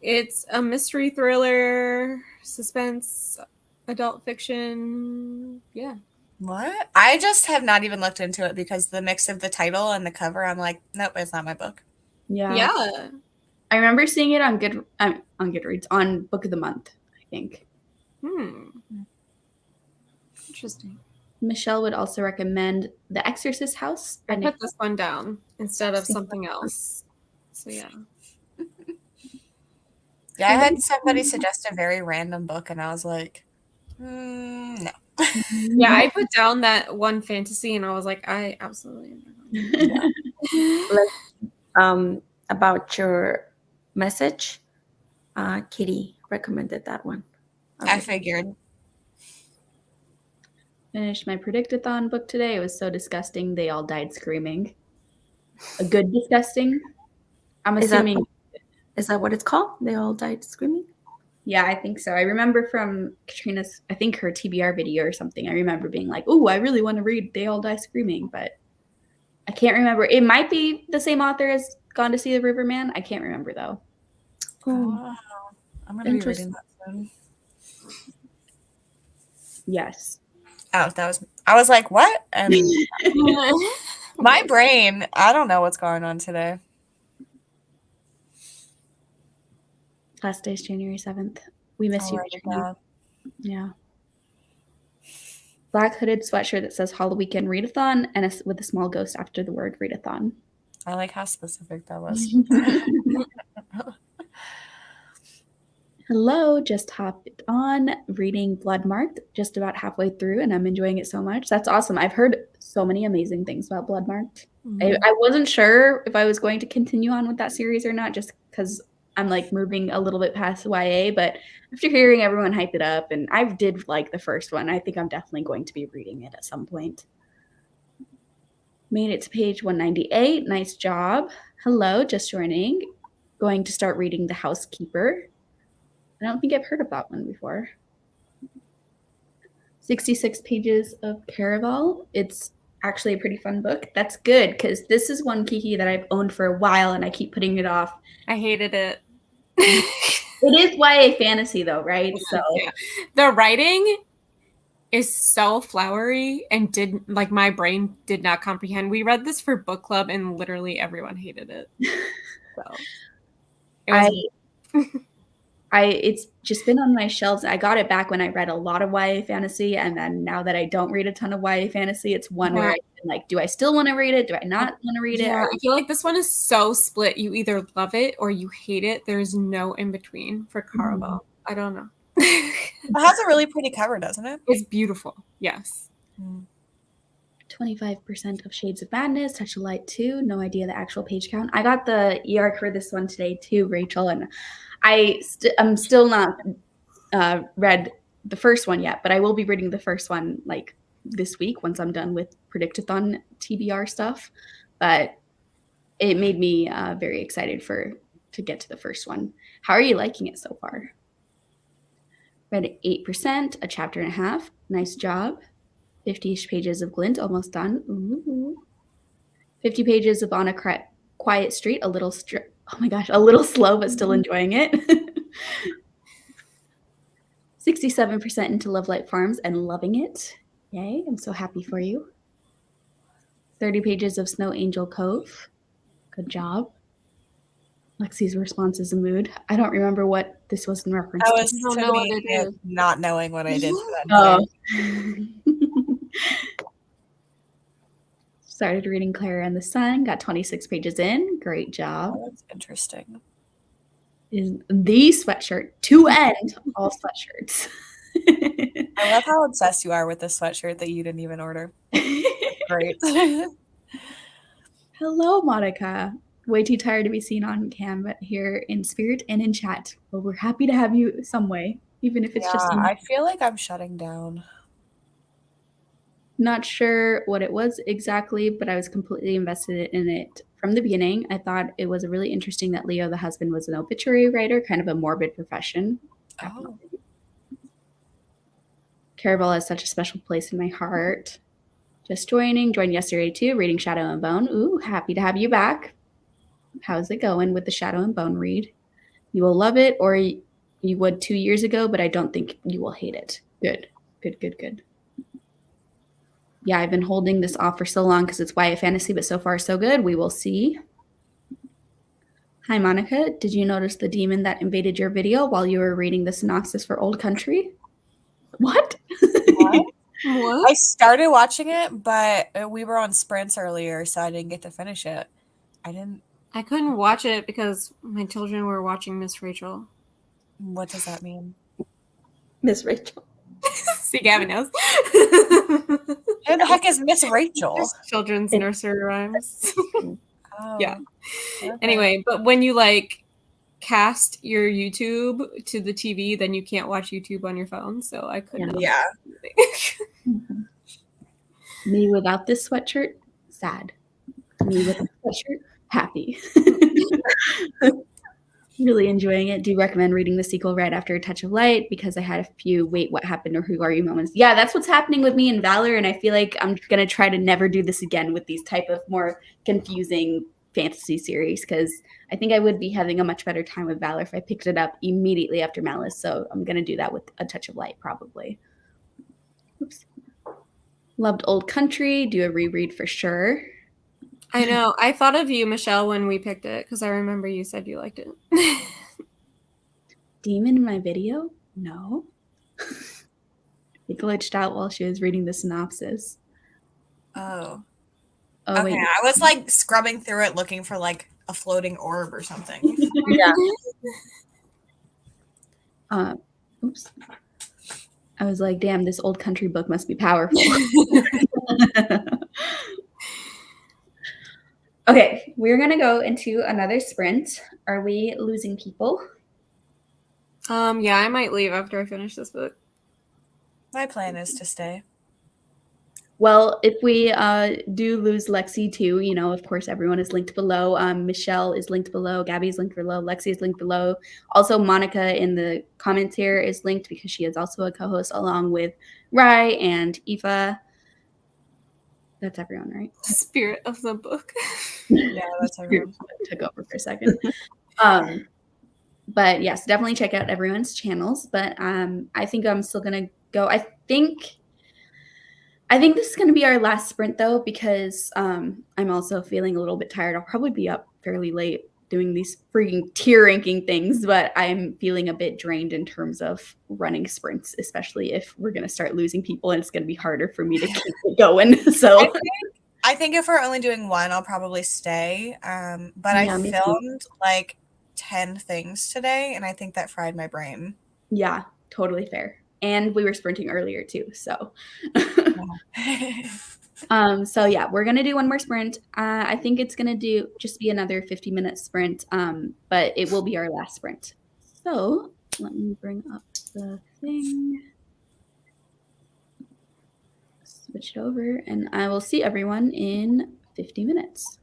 Speaker 2: It's a mystery thriller, suspense, adult fiction. Yeah.
Speaker 3: What? I just have not even looked into it because the mix of the title and the cover, I'm like, nope, it's not my book.
Speaker 1: Yeah. I remember seeing it on Goodreads on Book of the Month, I think.
Speaker 2: Interesting.
Speaker 1: Michelle would also recommend The Exorcist House.
Speaker 2: I put this one down instead of something else. So yeah.
Speaker 3: Yeah, I had somebody suggest a very random book, and I was like, no.
Speaker 2: Yeah, I put down that one fantasy, and I was like, I absolutely
Speaker 4: About your message, Kitty recommended that one.
Speaker 3: I figured.
Speaker 1: Finished my Predictathon book today. It was so disgusting. They all died screaming. A good disgusting? I'm assuming.
Speaker 4: Is that what it's called? They all died screaming?
Speaker 1: Yeah, I think so. I remember from Katrina's, I think her TBR video or something, I remember being like, oh, I really want to read They All Die Screaming, but I can't remember. It might be the same author as Gone to See the Riverman. I can't remember, though.
Speaker 3: Oh, I'm going to be reading that soon.
Speaker 1: Yes.
Speaker 3: Oh, I was like, what? And my brain, I don't know what's going on today.
Speaker 1: Last day is January 7th. We miss you. Yeah. Black hooded sweatshirt that says Halloween Readathon and with a small ghost after the word Readathon.
Speaker 3: I like how specific that was.
Speaker 1: Hello, just hopped on reading Bloodmarked just about halfway through, and I'm enjoying it so much. That's awesome. I've heard so many amazing things about Bloodmarked. I wasn't sure if I was going to continue on with that series or not, just because I'm like moving a little bit past YA, but after hearing everyone hype it up, and I did like the first one, I think I'm definitely going to be reading it at some point. Made it to page 198. Nice job. Hello, just joining. Going to start reading The Housekeeper. I don't think I've heard of that one before. 66 pages of Caraval. It's actually a pretty fun book. That's good, because this is one Kiki that I've owned for a while, and I keep putting it off.
Speaker 2: I hated it.
Speaker 1: It is YA fantasy, though, right? So
Speaker 2: yeah. The writing is so flowery and my brain did not comprehend. We read this for book club, and literally everyone hated it. So
Speaker 1: it's just been on my shelves. I got it back when I read a lot of YA fantasy, and then now that I don't read a ton of YA fantasy, it's one where I'm like, do I still want to read it? Do I not want to read it?
Speaker 2: I feel like this one is so split. You either love it or you hate it. There's no in between for Caraval. I don't know.
Speaker 3: It has a really pretty cover, doesn't it?
Speaker 2: It's beautiful. Yes.
Speaker 1: 25% of Shades of Madness, Touch of Light 2. No idea the actual page count. I got the EARC for this one today too, Rachel, and I'm still not read the first one yet, but I will be reading the first one like this week once I'm done with Predictathon TBR stuff. But it made me very excited to get to the first one. How are you liking it so far? Read 8%, a chapter and a half. Nice job. 50-ish pages of Glint, almost done. Ooh. 50 pages of On a Quiet Street, a little slow, but still enjoying it. 67% into Love Light Farms and loving it. Yay, I'm so happy for you. 30 pages of Snow Angel Cove. Good job. Lexi's response is a mood. I don't remember what this was in reference
Speaker 3: That
Speaker 1: to.
Speaker 3: was
Speaker 2: I don't
Speaker 3: to
Speaker 2: know what
Speaker 3: me
Speaker 2: it is.
Speaker 3: not knowing what I did for that day.
Speaker 1: Oh. Started reading Clara and the Sun. Got 26 pages in. Great job.
Speaker 3: Oh, that's interesting.
Speaker 1: Is the sweatshirt to end all sweatshirts.
Speaker 3: I love how obsessed you are with this sweatshirt that you didn't even order. Great.
Speaker 1: Hello, Monica. Way too tired to be seen on cam, but here in spirit and in chat. Well, we're happy to have you some way, even if it's just.
Speaker 3: I feel like I'm shutting down.
Speaker 1: Not sure what it was exactly, but I was completely invested in it from the beginning. I thought it was really interesting that Leo, the husband, was an obituary writer, kind of a morbid profession.
Speaker 3: Oh.
Speaker 1: Carabelle has such a special place in my heart. Just joined yesterday too, reading Shadow and Bone. Ooh, happy to have you back. How's it going with the Shadow and Bone read? You will love it, or you would 2 years ago, but I don't think you will hate it. Good. Yeah, I've been holding this off for so long because it's YA fantasy, but so far so good. We will see. Hi, Monica. Did you notice the demon that invaded your video while you were reading the synopsis for Old Country? What?
Speaker 2: What?
Speaker 3: I started watching it, but we were on sprints earlier, so I didn't get to finish it.
Speaker 2: I couldn't watch it because my children were watching Miss Rachel.
Speaker 3: What does that mean?
Speaker 4: Miss Rachel.
Speaker 2: See, Gavin knows.
Speaker 3: Who the heck is Miss Rachel?
Speaker 2: Just children's nursery rhymes.
Speaker 3: Oh,
Speaker 2: Yeah.
Speaker 3: okay.
Speaker 2: Anyway, but when you like cast your YouTube to the TV, then you can't watch YouTube on your phone. So I couldn't.
Speaker 3: Yeah.
Speaker 1: Me without this sweatshirt, sad. Me with a sweatshirt, happy. Really enjoying it. Do recommend reading the sequel right after A Touch of Light because I had a few wait, what happened or who are you moments. Yeah, that's what's happening with me in Valor, and I feel like I'm gonna try to never do this again with these type of more confusing fantasy series because I think I would be having a much better time with Valor if I picked it up immediately after Malice. So I'm gonna do that with A Touch of Light probably. Oops. Loved Old Country. Do a reread for sure.
Speaker 2: I know. I thought of you, Michelle, when we picked it because I remember you said you liked it.
Speaker 1: Demon in my video? No. It glitched out while she was reading the synopsis.
Speaker 3: Oh.
Speaker 1: Oh,
Speaker 3: Okay,
Speaker 1: wait.
Speaker 3: I was like scrubbing through it looking for like a floating orb or something.
Speaker 4: Yeah.
Speaker 1: Oops. I was like, damn, this Old Country book must be powerful. Okay, we're going to go into another sprint. Are we losing people?
Speaker 2: Yeah, I might leave after I finish this book.
Speaker 3: My plan is to stay.
Speaker 1: Well, if we do lose Lexi too, you know, of course, everyone is linked below. Michelle is linked below. Gabby is linked below. Lexi is linked below. Also, Monica in the comments here is linked because she is also a co-host along with Rai and Aoife. That's everyone, right?
Speaker 2: Spirit of the book.
Speaker 3: Yeah, that's everyone.
Speaker 1: Took over for a second. But yes, definitely check out everyone's channels. But I think I'm still gonna go. I think this is gonna be our last sprint though, because I'm also feeling a little bit tired. I'll probably be up fairly late doing these freaking tier ranking things, but I'm feeling a bit drained in terms of running sprints, especially if we're gonna start losing people and it's gonna be harder for me to keep it going. So
Speaker 3: I think if we're only doing one, I'll probably stay. But
Speaker 1: Yeah,
Speaker 3: I
Speaker 1: me too.
Speaker 3: filmed like 10 things today, and I think that fried my brain.
Speaker 1: Yeah, totally fair. And we were sprinting earlier too, so. So yeah, we're gonna do one more sprint. I think it's gonna just be another 50-minute sprint, but it will be our last sprint. So let me bring up the thing. Switch it over, and I will see everyone in 50 minutes.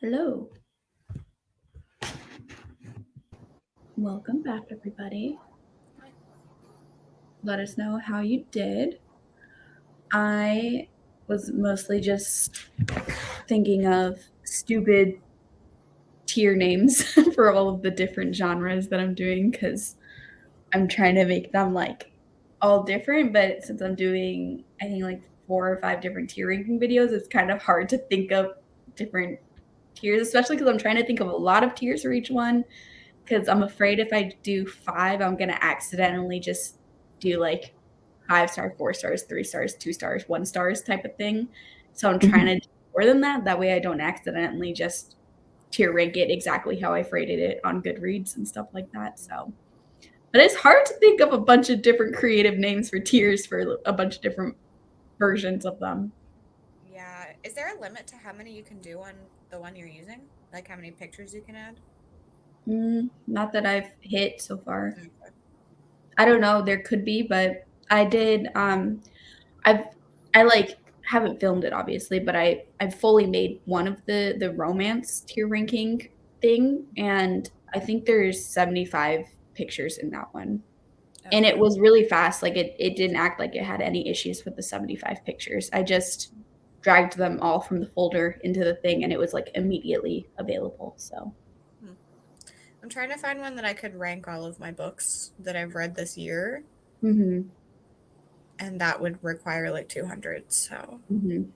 Speaker 1: Hello. Welcome back, everybody. Let us know how you did. I was mostly just thinking of stupid tier names for all of the different genres that I'm doing because I'm trying to make them like all different. But since I'm doing, I think, like 4 or 5 different tier ranking videos, it's kind of hard to think of different tiers, especially because I'm trying to think of a lot of tiers for each one. Because I'm afraid if I do 5, I'm gonna accidentally just do like 5 star, 4 stars, 3 stars, 2 stars, 1 stars type of thing. So I'm trying to do more than that. That way I don't accidentally just tier rank it exactly how I've rated it on Goodreads and stuff like that. So, but it's hard to think of a bunch of different creative names for tiers for a bunch of different versions of them.
Speaker 3: Yeah. Is there a limit to how many you can do on the one you're using? Like how many pictures you can add?
Speaker 1: Not that I've hit so far.
Speaker 3: Okay.
Speaker 1: I don't know. There could be, but I did. I like haven't filmed it obviously, but I've fully made one of the romance tier ranking thing, and I think there's 75 pictures in that one. And it was really fast. Like it didn't act like it had any issues with the 75 pictures. I just dragged them all from the folder into the thing and it was like immediately available. So
Speaker 3: I'm trying to find one that I could rank all of my books that I've read this year.
Speaker 1: mm-hmm.
Speaker 3: And that would require like 200. So,
Speaker 1: Mm-hmm.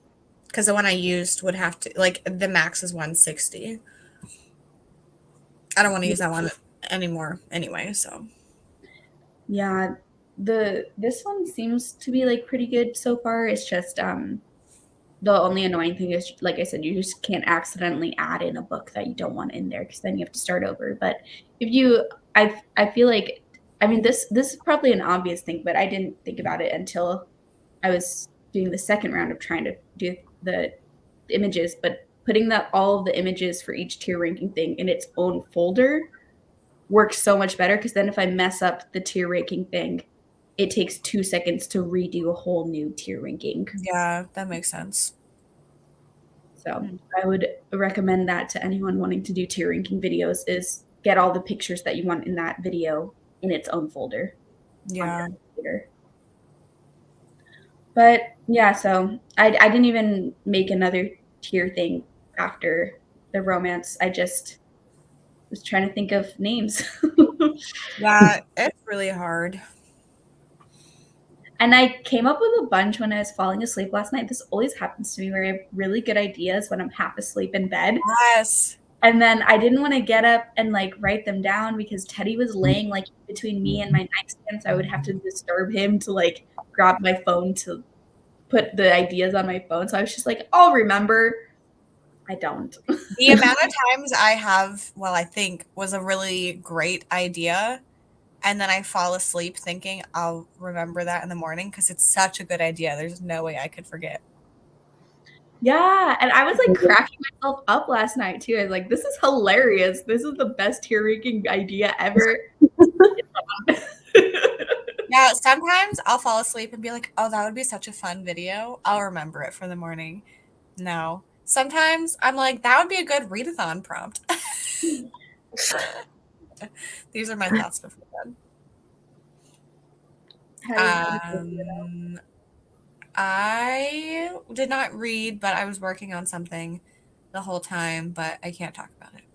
Speaker 3: because the one I used would have to, like, the max is 160. I don't want to use that one anymore anyway. So,
Speaker 1: Yeah, this one seems to be like pretty good so far. It's just the only annoying thing is, like I said, you just can't accidentally add in a book that you don't want in there because then you have to start over. But if you, I feel like, I mean, this is probably an obvious thing, but I didn't think about it until I was doing the second round of trying to do the images. But putting all of the images for each tier ranking thing in its own folder works so much better because then if I mess up the tier ranking thing, it takes 2 seconds to redo a whole new tier ranking.
Speaker 3: yeah, that makes sense.
Speaker 1: So I would recommend that to anyone wanting to do tier ranking videos is get all the pictures that you want in that video in its own folder.
Speaker 3: Yeah.
Speaker 1: But yeah, so I didn't even make another tier thing after the romance. I just was trying to think of names.
Speaker 3: Yeah, it's really hard.
Speaker 1: And I came up with a bunch when I was falling asleep last night. This always happens to me where I have really good ideas when I'm half asleep in bed.
Speaker 3: Yes.
Speaker 1: And then I didn't want to get up and like write them down because Teddy was laying like between me and my nightstand. So I would have to disturb him to like grab my phone to put the ideas on my phone. So I was just like, I'll remember. I don't.
Speaker 3: The amount of times I have, well, I think was a really great idea. And then I fall asleep thinking I'll remember that in the morning because it's such a good idea. There's no way I could forget.
Speaker 1: Yeah. And I was like cracking myself up last night too. I was like, this is hilarious. This is the best tier ranking idea ever.
Speaker 3: Yeah, sometimes I'll fall asleep and be like, oh, that would be such a fun video. I'll remember it for the morning. No. Sometimes I'm like, that would be a good readathon prompt. These are my thoughts before bed. I did not read, but I was working on something the whole time, but I can't talk about it.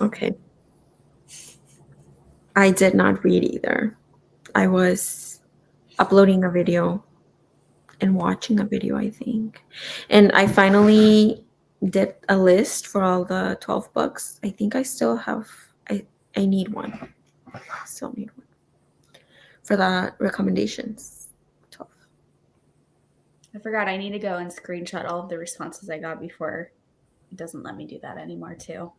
Speaker 4: Okay. I did not read either. I was uploading a video and watching a video, I think. And I finally did a list for all the 12 books. I think I still have, I need one. I still need one for the recommendations. 12.
Speaker 1: I forgot I need to go and screenshot all of the responses I got before it doesn't let me do that anymore too.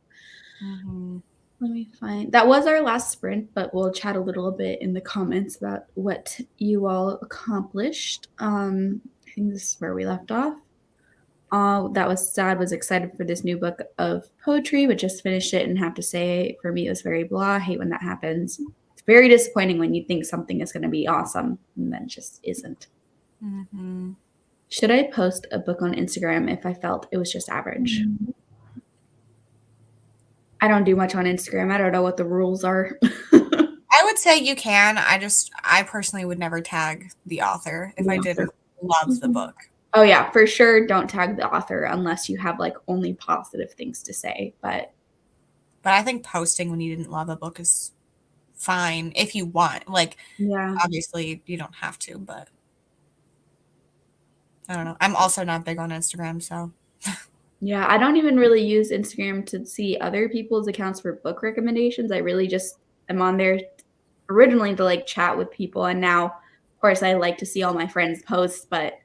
Speaker 3: Mm-hmm.
Speaker 1: Let me find, that was our last sprint, but we'll chat a little bit in the comments about what you all accomplished. I think this is where we left off. That was sad, was excited for this new book of poetry, but just finished it and have to say for me it was very blah. I hate when that happens. It's very disappointing when you think something is going to be awesome and then it just isn't.
Speaker 3: Mm-hmm.
Speaker 1: Should I post a book on Instagram if I felt it was just average? I don't do much on Instagram. I don't know what the rules are.
Speaker 3: I would say you can. I personally would never tag the author if I didn't love the book.
Speaker 1: Oh yeah, for sure. Don't tag the author unless you have like only positive things to say. But
Speaker 3: I think posting when you didn't love a book is fine if you want. Like,
Speaker 1: yeah,
Speaker 3: obviously you don't have to, but I don't know. I'm also not big on Instagram, so.
Speaker 1: yeah, I don't even really use Instagram to see other people's accounts for book recommendations. I really just am on there originally to like chat with people, and now, of course, I like to see all my friends' posts, but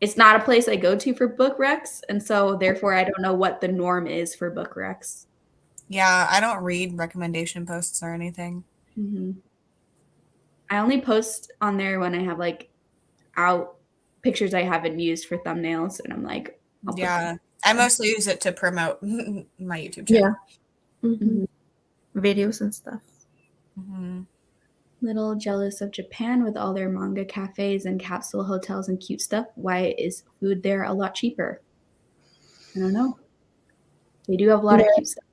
Speaker 1: it's not a place I go to for book recs, and so therefore I don't know what the norm is for book recs.
Speaker 3: Yeah, I don't read recommendation posts or anything.
Speaker 1: Mm-hmm. I only post on there when I have like out pictures I haven't used for thumbnails, and I'm like,
Speaker 3: yeah, I mostly use it to promote my YouTube channel.
Speaker 4: Yeah. Mm-hmm. Videos and stuff.
Speaker 3: Mm-hmm.
Speaker 1: Little jealous of Japan with all their manga cafes and capsule hotels and cute stuff. Why is food there a lot cheaper? I don't know. They do have a lot of cute stuff.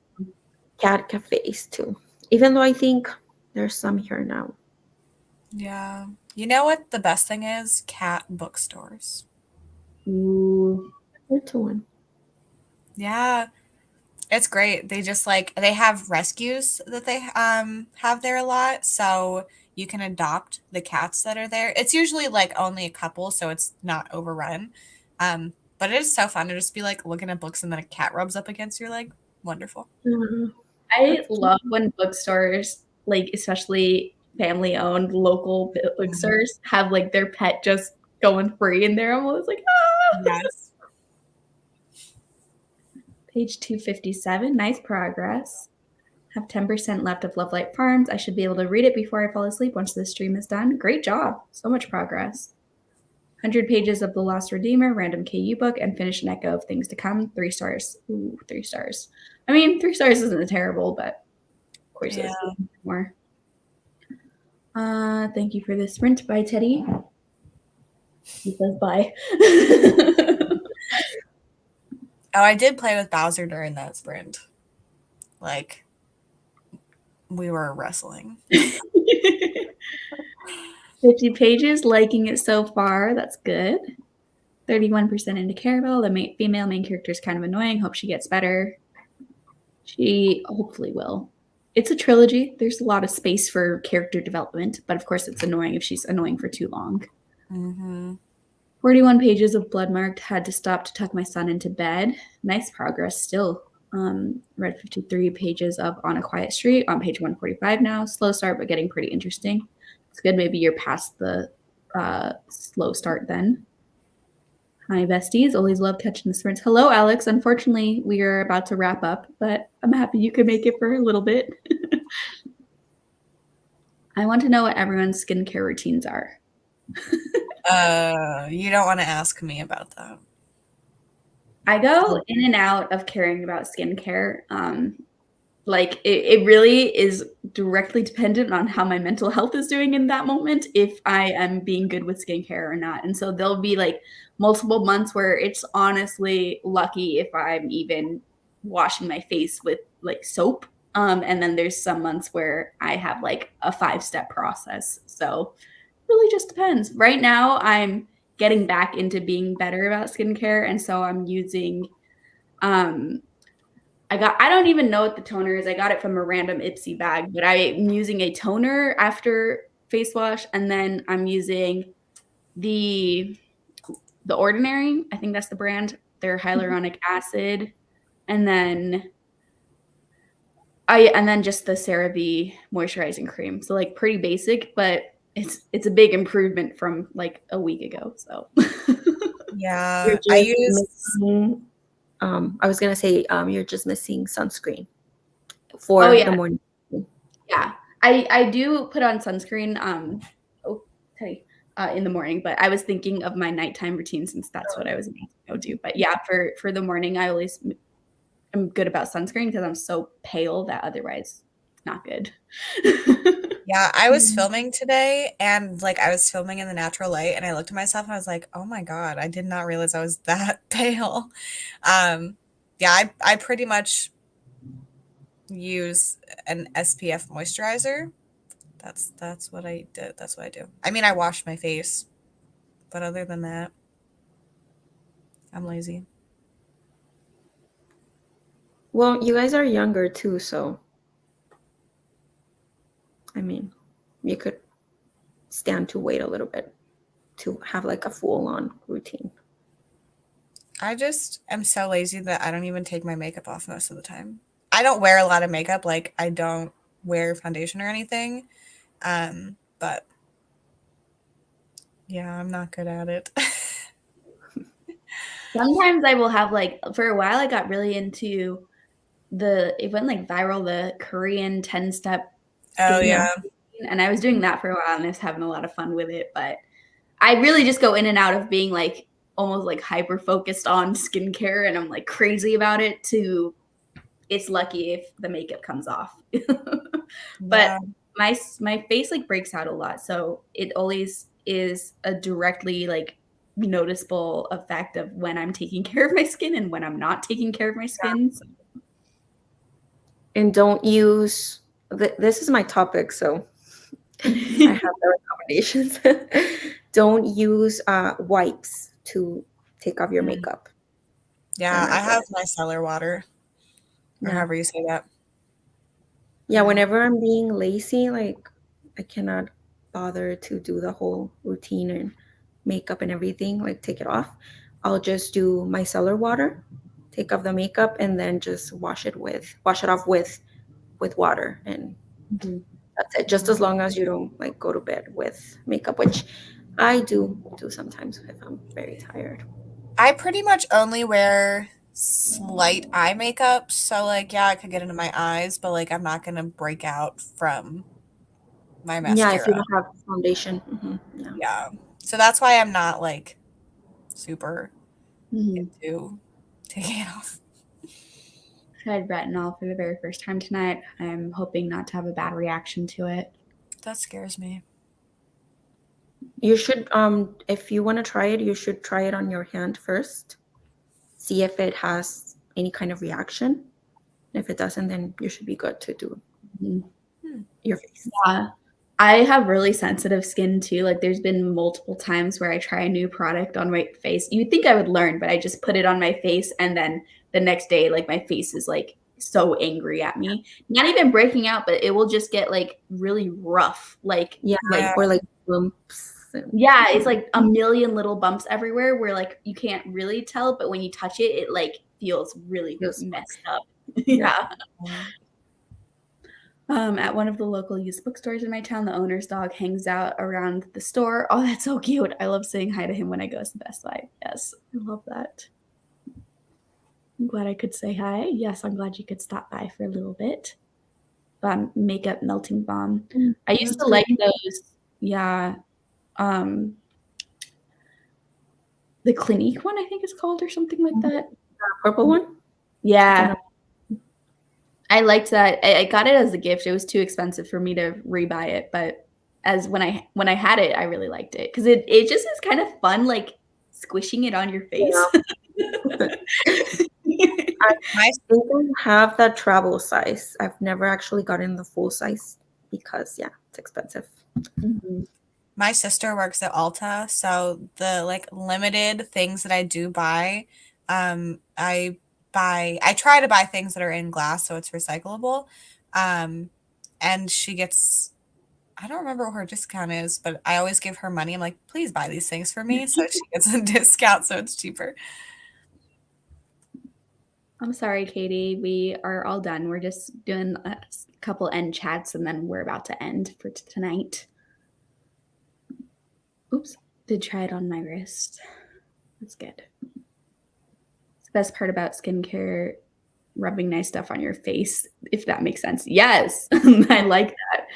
Speaker 4: Cat cafes too. Even though I think there's some here now.
Speaker 3: Yeah. You know what the best thing is? Cat bookstores.
Speaker 1: Ooh.
Speaker 4: To one.
Speaker 3: Yeah. It's great. They just they have rescues that they have there a lot. So you can adopt the cats that are there. It's usually like only a couple, so it's not overrun. But it is so fun to just be like looking at books and then a cat rubs up against your leg. Wonderful.
Speaker 4: Mm-hmm.
Speaker 1: I love when bookstores, like especially family-owned local bookstores, have like their pet just going free in there. I'm always like, ah!
Speaker 3: Yes.
Speaker 1: Page 257, nice progress. Have 10% left of Love Light Farms. I should be able to read it before I fall asleep once the stream is done. Great job. So much progress. 100 pages of The Lost Redeemer, random KU book, and finish an echo of things to come. 3 stars. Ooh, 3 stars. I mean, 3 stars isn't terrible, but of course it's more. Thank you for the sprint. Bye, Teddy. He says bye.
Speaker 3: Oh, I did play with Bowser during that sprint. Like, we were wrestling.
Speaker 1: 50 pages, liking it so far. That's good. 31% into Caravel. The female main character is kind of annoying. Hope she gets better. She hopefully will. It's a trilogy. There's a lot of space for character development, but of course it's annoying if she's annoying for too long.
Speaker 3: Mm-hmm.
Speaker 1: 41 pages of Bloodmarked. Had to stop to tuck my son into bed. Nice progress still. Read 53 pages of On a Quiet Street on page 145 now. Slow start, but getting pretty interesting. It's good. Maybe you're past the slow start then. Hi, besties. Always love catching the sprints. Hello, Alex. Unfortunately, we are about to wrap up, but I'm happy you could make it for a little bit. I want to know what everyone's skincare routines are.
Speaker 3: You don't want to ask me about that.
Speaker 1: I go in and out of caring about skincare. Like it really is directly dependent on how my mental health is doing in that moment, if I am being good with skincare or not. And so there'll be like multiple months where it's honestly lucky if I'm even washing my face with like soap. And then there's some months where I have like a 5-step process. So it really just depends. Right now I'm getting back into being better about skincare. And so I'm using, I don't even know what the toner is. I got it from a random Ipsy bag, but I'm using a toner after face wash, and then I'm using the Ordinary. I think that's the brand. Their hyaluronic acid, and then just the CeraVe moisturizing cream. So like pretty basic, but it's a big improvement from like a week ago. So
Speaker 3: yeah, I use.
Speaker 4: I was gonna say you're just missing sunscreen for the morning.
Speaker 1: Yeah, I do put on sunscreen. In the morning, but I was thinking of my nighttime routine since that's what I was going to go do. But yeah, for the morning, I always am good about sunscreen because I'm so pale that otherwise not good.
Speaker 3: Yeah, I was filming today and like I was filming in the natural light and I looked at myself and I was like, oh my God, I did not realize I was that pale. Yeah, I pretty much use an SPF moisturizer. That's what I did. That's what I do. I mean, I wash my face, but other than that, I'm lazy.
Speaker 4: Well, you guys are younger too, so I mean, you could stand to wait a little bit to have like a full-on routine.
Speaker 3: I just am so lazy that I don't even take my makeup off most of the time. I don't wear a lot of makeup. Like I don't wear foundation or anything. But yeah, I'm not good at it.
Speaker 1: Sometimes I will have like, for a while I got really into it went like viral, the Korean 10-step
Speaker 3: Oh
Speaker 1: skincare
Speaker 3: yeah.
Speaker 1: routine, and I was doing that for a while and I was having a lot of fun with it, but I really just go in and out of being like almost like hyper focused on skincare and I'm like crazy about it to it's lucky if the makeup comes off. But my face like breaks out a lot, so it always is a directly like noticeable effect of when I'm taking care of my skin and when I'm not taking care of my skin. So.
Speaker 4: And don't use this is my topic, so I have the recommendations. Don't use wipes to take off your makeup.
Speaker 3: Yeah, I have micellar water. Or however you say that.
Speaker 4: Yeah, whenever I'm being lazy, like I cannot bother to do the whole routine and makeup and everything, like take it off. I'll just do micellar water, take off the makeup, and then just wash it off with water, and that's it. Just as long as you don't like go to bed with makeup, which I do sometimes if I'm very tired.
Speaker 3: I pretty much only wear slight eye makeup, so like yeah, I could get into my eyes, but like I'm not gonna break out from my mascara.
Speaker 4: Yeah, if you don't have foundation. Mm-hmm.
Speaker 3: Yeah. So that's why I'm not like super into taking it off.
Speaker 1: Tried retinol for the very first time tonight. I'm hoping not to have a bad reaction to it.
Speaker 3: That scares me.
Speaker 4: You should, if you want to try it, you should try it on your hand first. See if it has any kind of reaction. If it doesn't, then you should be good to do your face.
Speaker 1: Yeah. I have really sensitive skin too. Like there's been multiple times where I try a new product on my face. You'd think I would learn, but I just put it on my face and then the next day, like my face is like so angry at me. Not even breaking out, but it will just get like really rough. Like
Speaker 4: or like bumps.
Speaker 1: Yeah, it's like a million little bumps everywhere where like you can't really tell, but when you touch it, it like feels really messed up. Yeah. At one of the local used bookstores in my town, the owner's dog hangs out around the store. Oh, that's so cute. I love saying hi to him when I go to the Best Buy. Yes, I love that. I'm glad I could say hi. Yes, I'm glad you could stop by for a little bit. Makeup melting balm. I used to like those. Yeah. The Clinique one, I think it's called, or something like that.
Speaker 4: Purple one?
Speaker 1: Yeah. I liked that. I got it as a gift. It was too expensive for me to rebuy it, but as when I had it, I really liked it because it just is kind of fun, like squishing it on your face.
Speaker 4: I still have that travel size. I've never actually gotten the full size because it's expensive.
Speaker 3: My sister works at Ulta, so the like limited things that I do buy, I try to buy things that are in glass so it's recyclable. And she gets, I don't remember what her discount is, but I always give her money. I'm like, please buy these things for me. So she gets a discount so it's cheaper.
Speaker 1: I'm sorry, Katie. We are all done. We're just doing a couple end chats and then we're about to end for tonight. Oops, did try it on my wrist. That's good. It's the best part about skincare, rubbing nice stuff on your face, if that makes sense. Yes, I like that.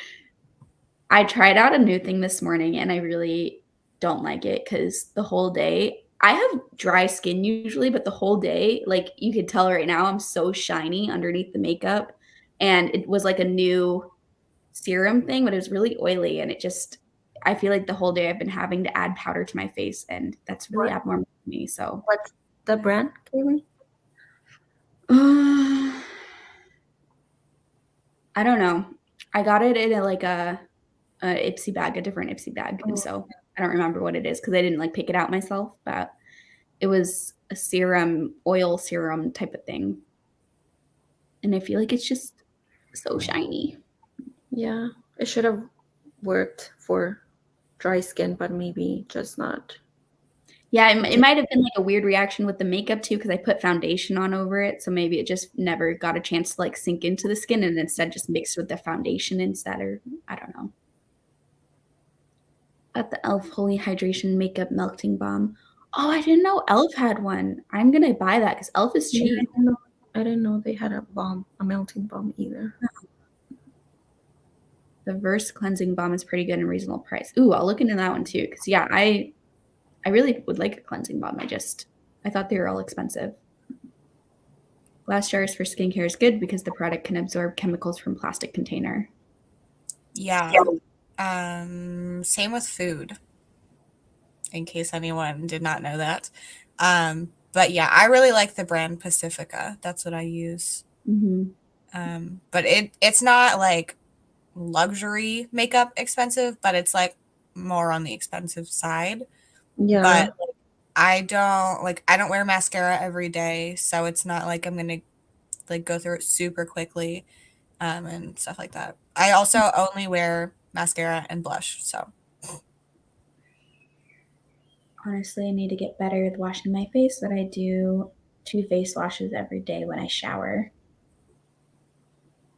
Speaker 1: I tried out a new thing this morning and I really don't like it because the whole day, I have dry skin usually, but the whole day, like you could tell right now, I'm so shiny underneath the makeup. And it was like a new serum thing, but it was really oily, and I feel like the whole day I've been having to add powder to my face, and that's really abnormal for me. So
Speaker 4: What's the brand, Kaylee?
Speaker 1: I don't know. I got it in a Ipsy bag, a different Ipsy bag, and so I don't remember what it is because I didn't like pick it out myself, but it was a serum, oil serum type of thing, and I feel like it's just so shiny.
Speaker 4: Yeah, it should have worked for dry skin, but maybe just not.
Speaker 1: Yeah, it might have been like a weird reaction with the makeup too, because I put foundation on over it, so maybe it just never got a chance to like sink into the skin, and instead just mixed with the foundation instead, or I don't know. At the e.l.f. Holy Hydration Makeup Melting Balm. Oh, I didn't know e.l.f. had one. I'm gonna buy that because e.l.f. is cheap.
Speaker 4: I didn't know they had a melting balm either.
Speaker 1: The Verse Cleansing Balm is pretty good and reasonable price. Ooh, I'll look into that one too, because yeah, I really would like a cleansing balm. I thought they were all expensive. Glass jars for skincare is good because the product can absorb chemicals from plastic container.
Speaker 3: Yeah. Same with food, in case anyone did not know that. But yeah, I really like the brand Pacifica. That's what I use.
Speaker 1: Mm-hmm.
Speaker 3: But it's not like luxury makeup expensive, but it's like more on the expensive side.
Speaker 4: Yeah.
Speaker 3: But I don't wear mascara every day, so it's not like I'm gonna like go through it super quickly, and stuff like that. I also only wear mascara and blush, so.
Speaker 1: Honestly, I need to get better with washing my face, but I do 2 face washes every day when I shower.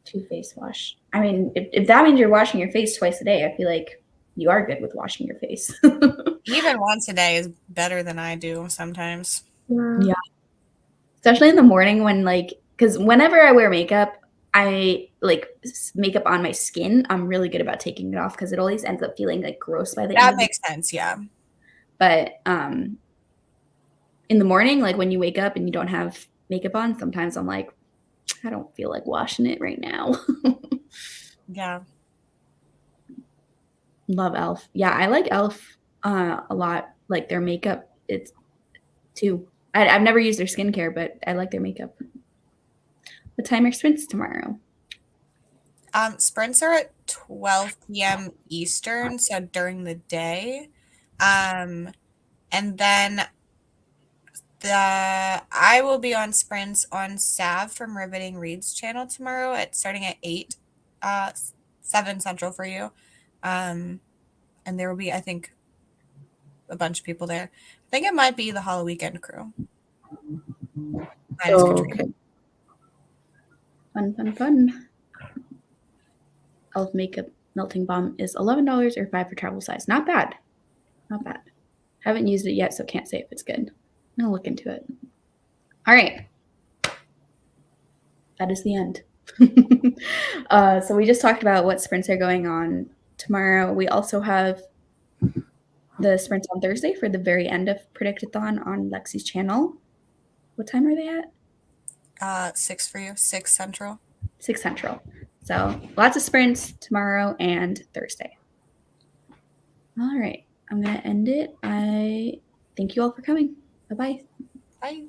Speaker 1: 2 face wash. I mean, if that means you're washing your face twice a day, I feel like you are good with washing your face.
Speaker 3: Even once a day is better than I do sometimes.
Speaker 1: Yeah. Especially in the morning when because whenever I wear makeup, I like makeup on my skin. I'm really good about taking it off because it always ends up feeling like gross by the end.
Speaker 3: That makes sense, yeah.
Speaker 1: But in the morning, like when you wake up and you don't have makeup on, sometimes I'm like, I don't feel like washing it right now.
Speaker 3: Yeah.
Speaker 1: Love e.l.f. Yeah, I like e.l.f. A lot. Like their makeup, it's too. I've never used their skincare, but I like their makeup. What time are sprints tomorrow?
Speaker 3: Sprints are at 12 p.m. Eastern, so during the day. And then I will be on sprints on Sav from Riveting Reads channel tomorrow starting at 8, 7 Central for you. And there will be, I think, a bunch of people there. I think it might be the Hollow Weekend crew.
Speaker 4: Okay.
Speaker 1: Fun. e.l.f. makeup melting balm is $11 or $5 for travel size. Not bad. Haven't used it yet, so can't say if it's good. I'll look into it. All right. That is the end. So we just talked about what sprints are going on tomorrow. We also have the sprints on Thursday for the very end of Predictathon on Lexi's channel. What time are they at?
Speaker 3: 6 for you, 6 Central.
Speaker 1: 6 Central. So lots of sprints tomorrow and Thursday. All right. I'm going to end it. I thank you all for coming. Bye-bye.
Speaker 3: Bye.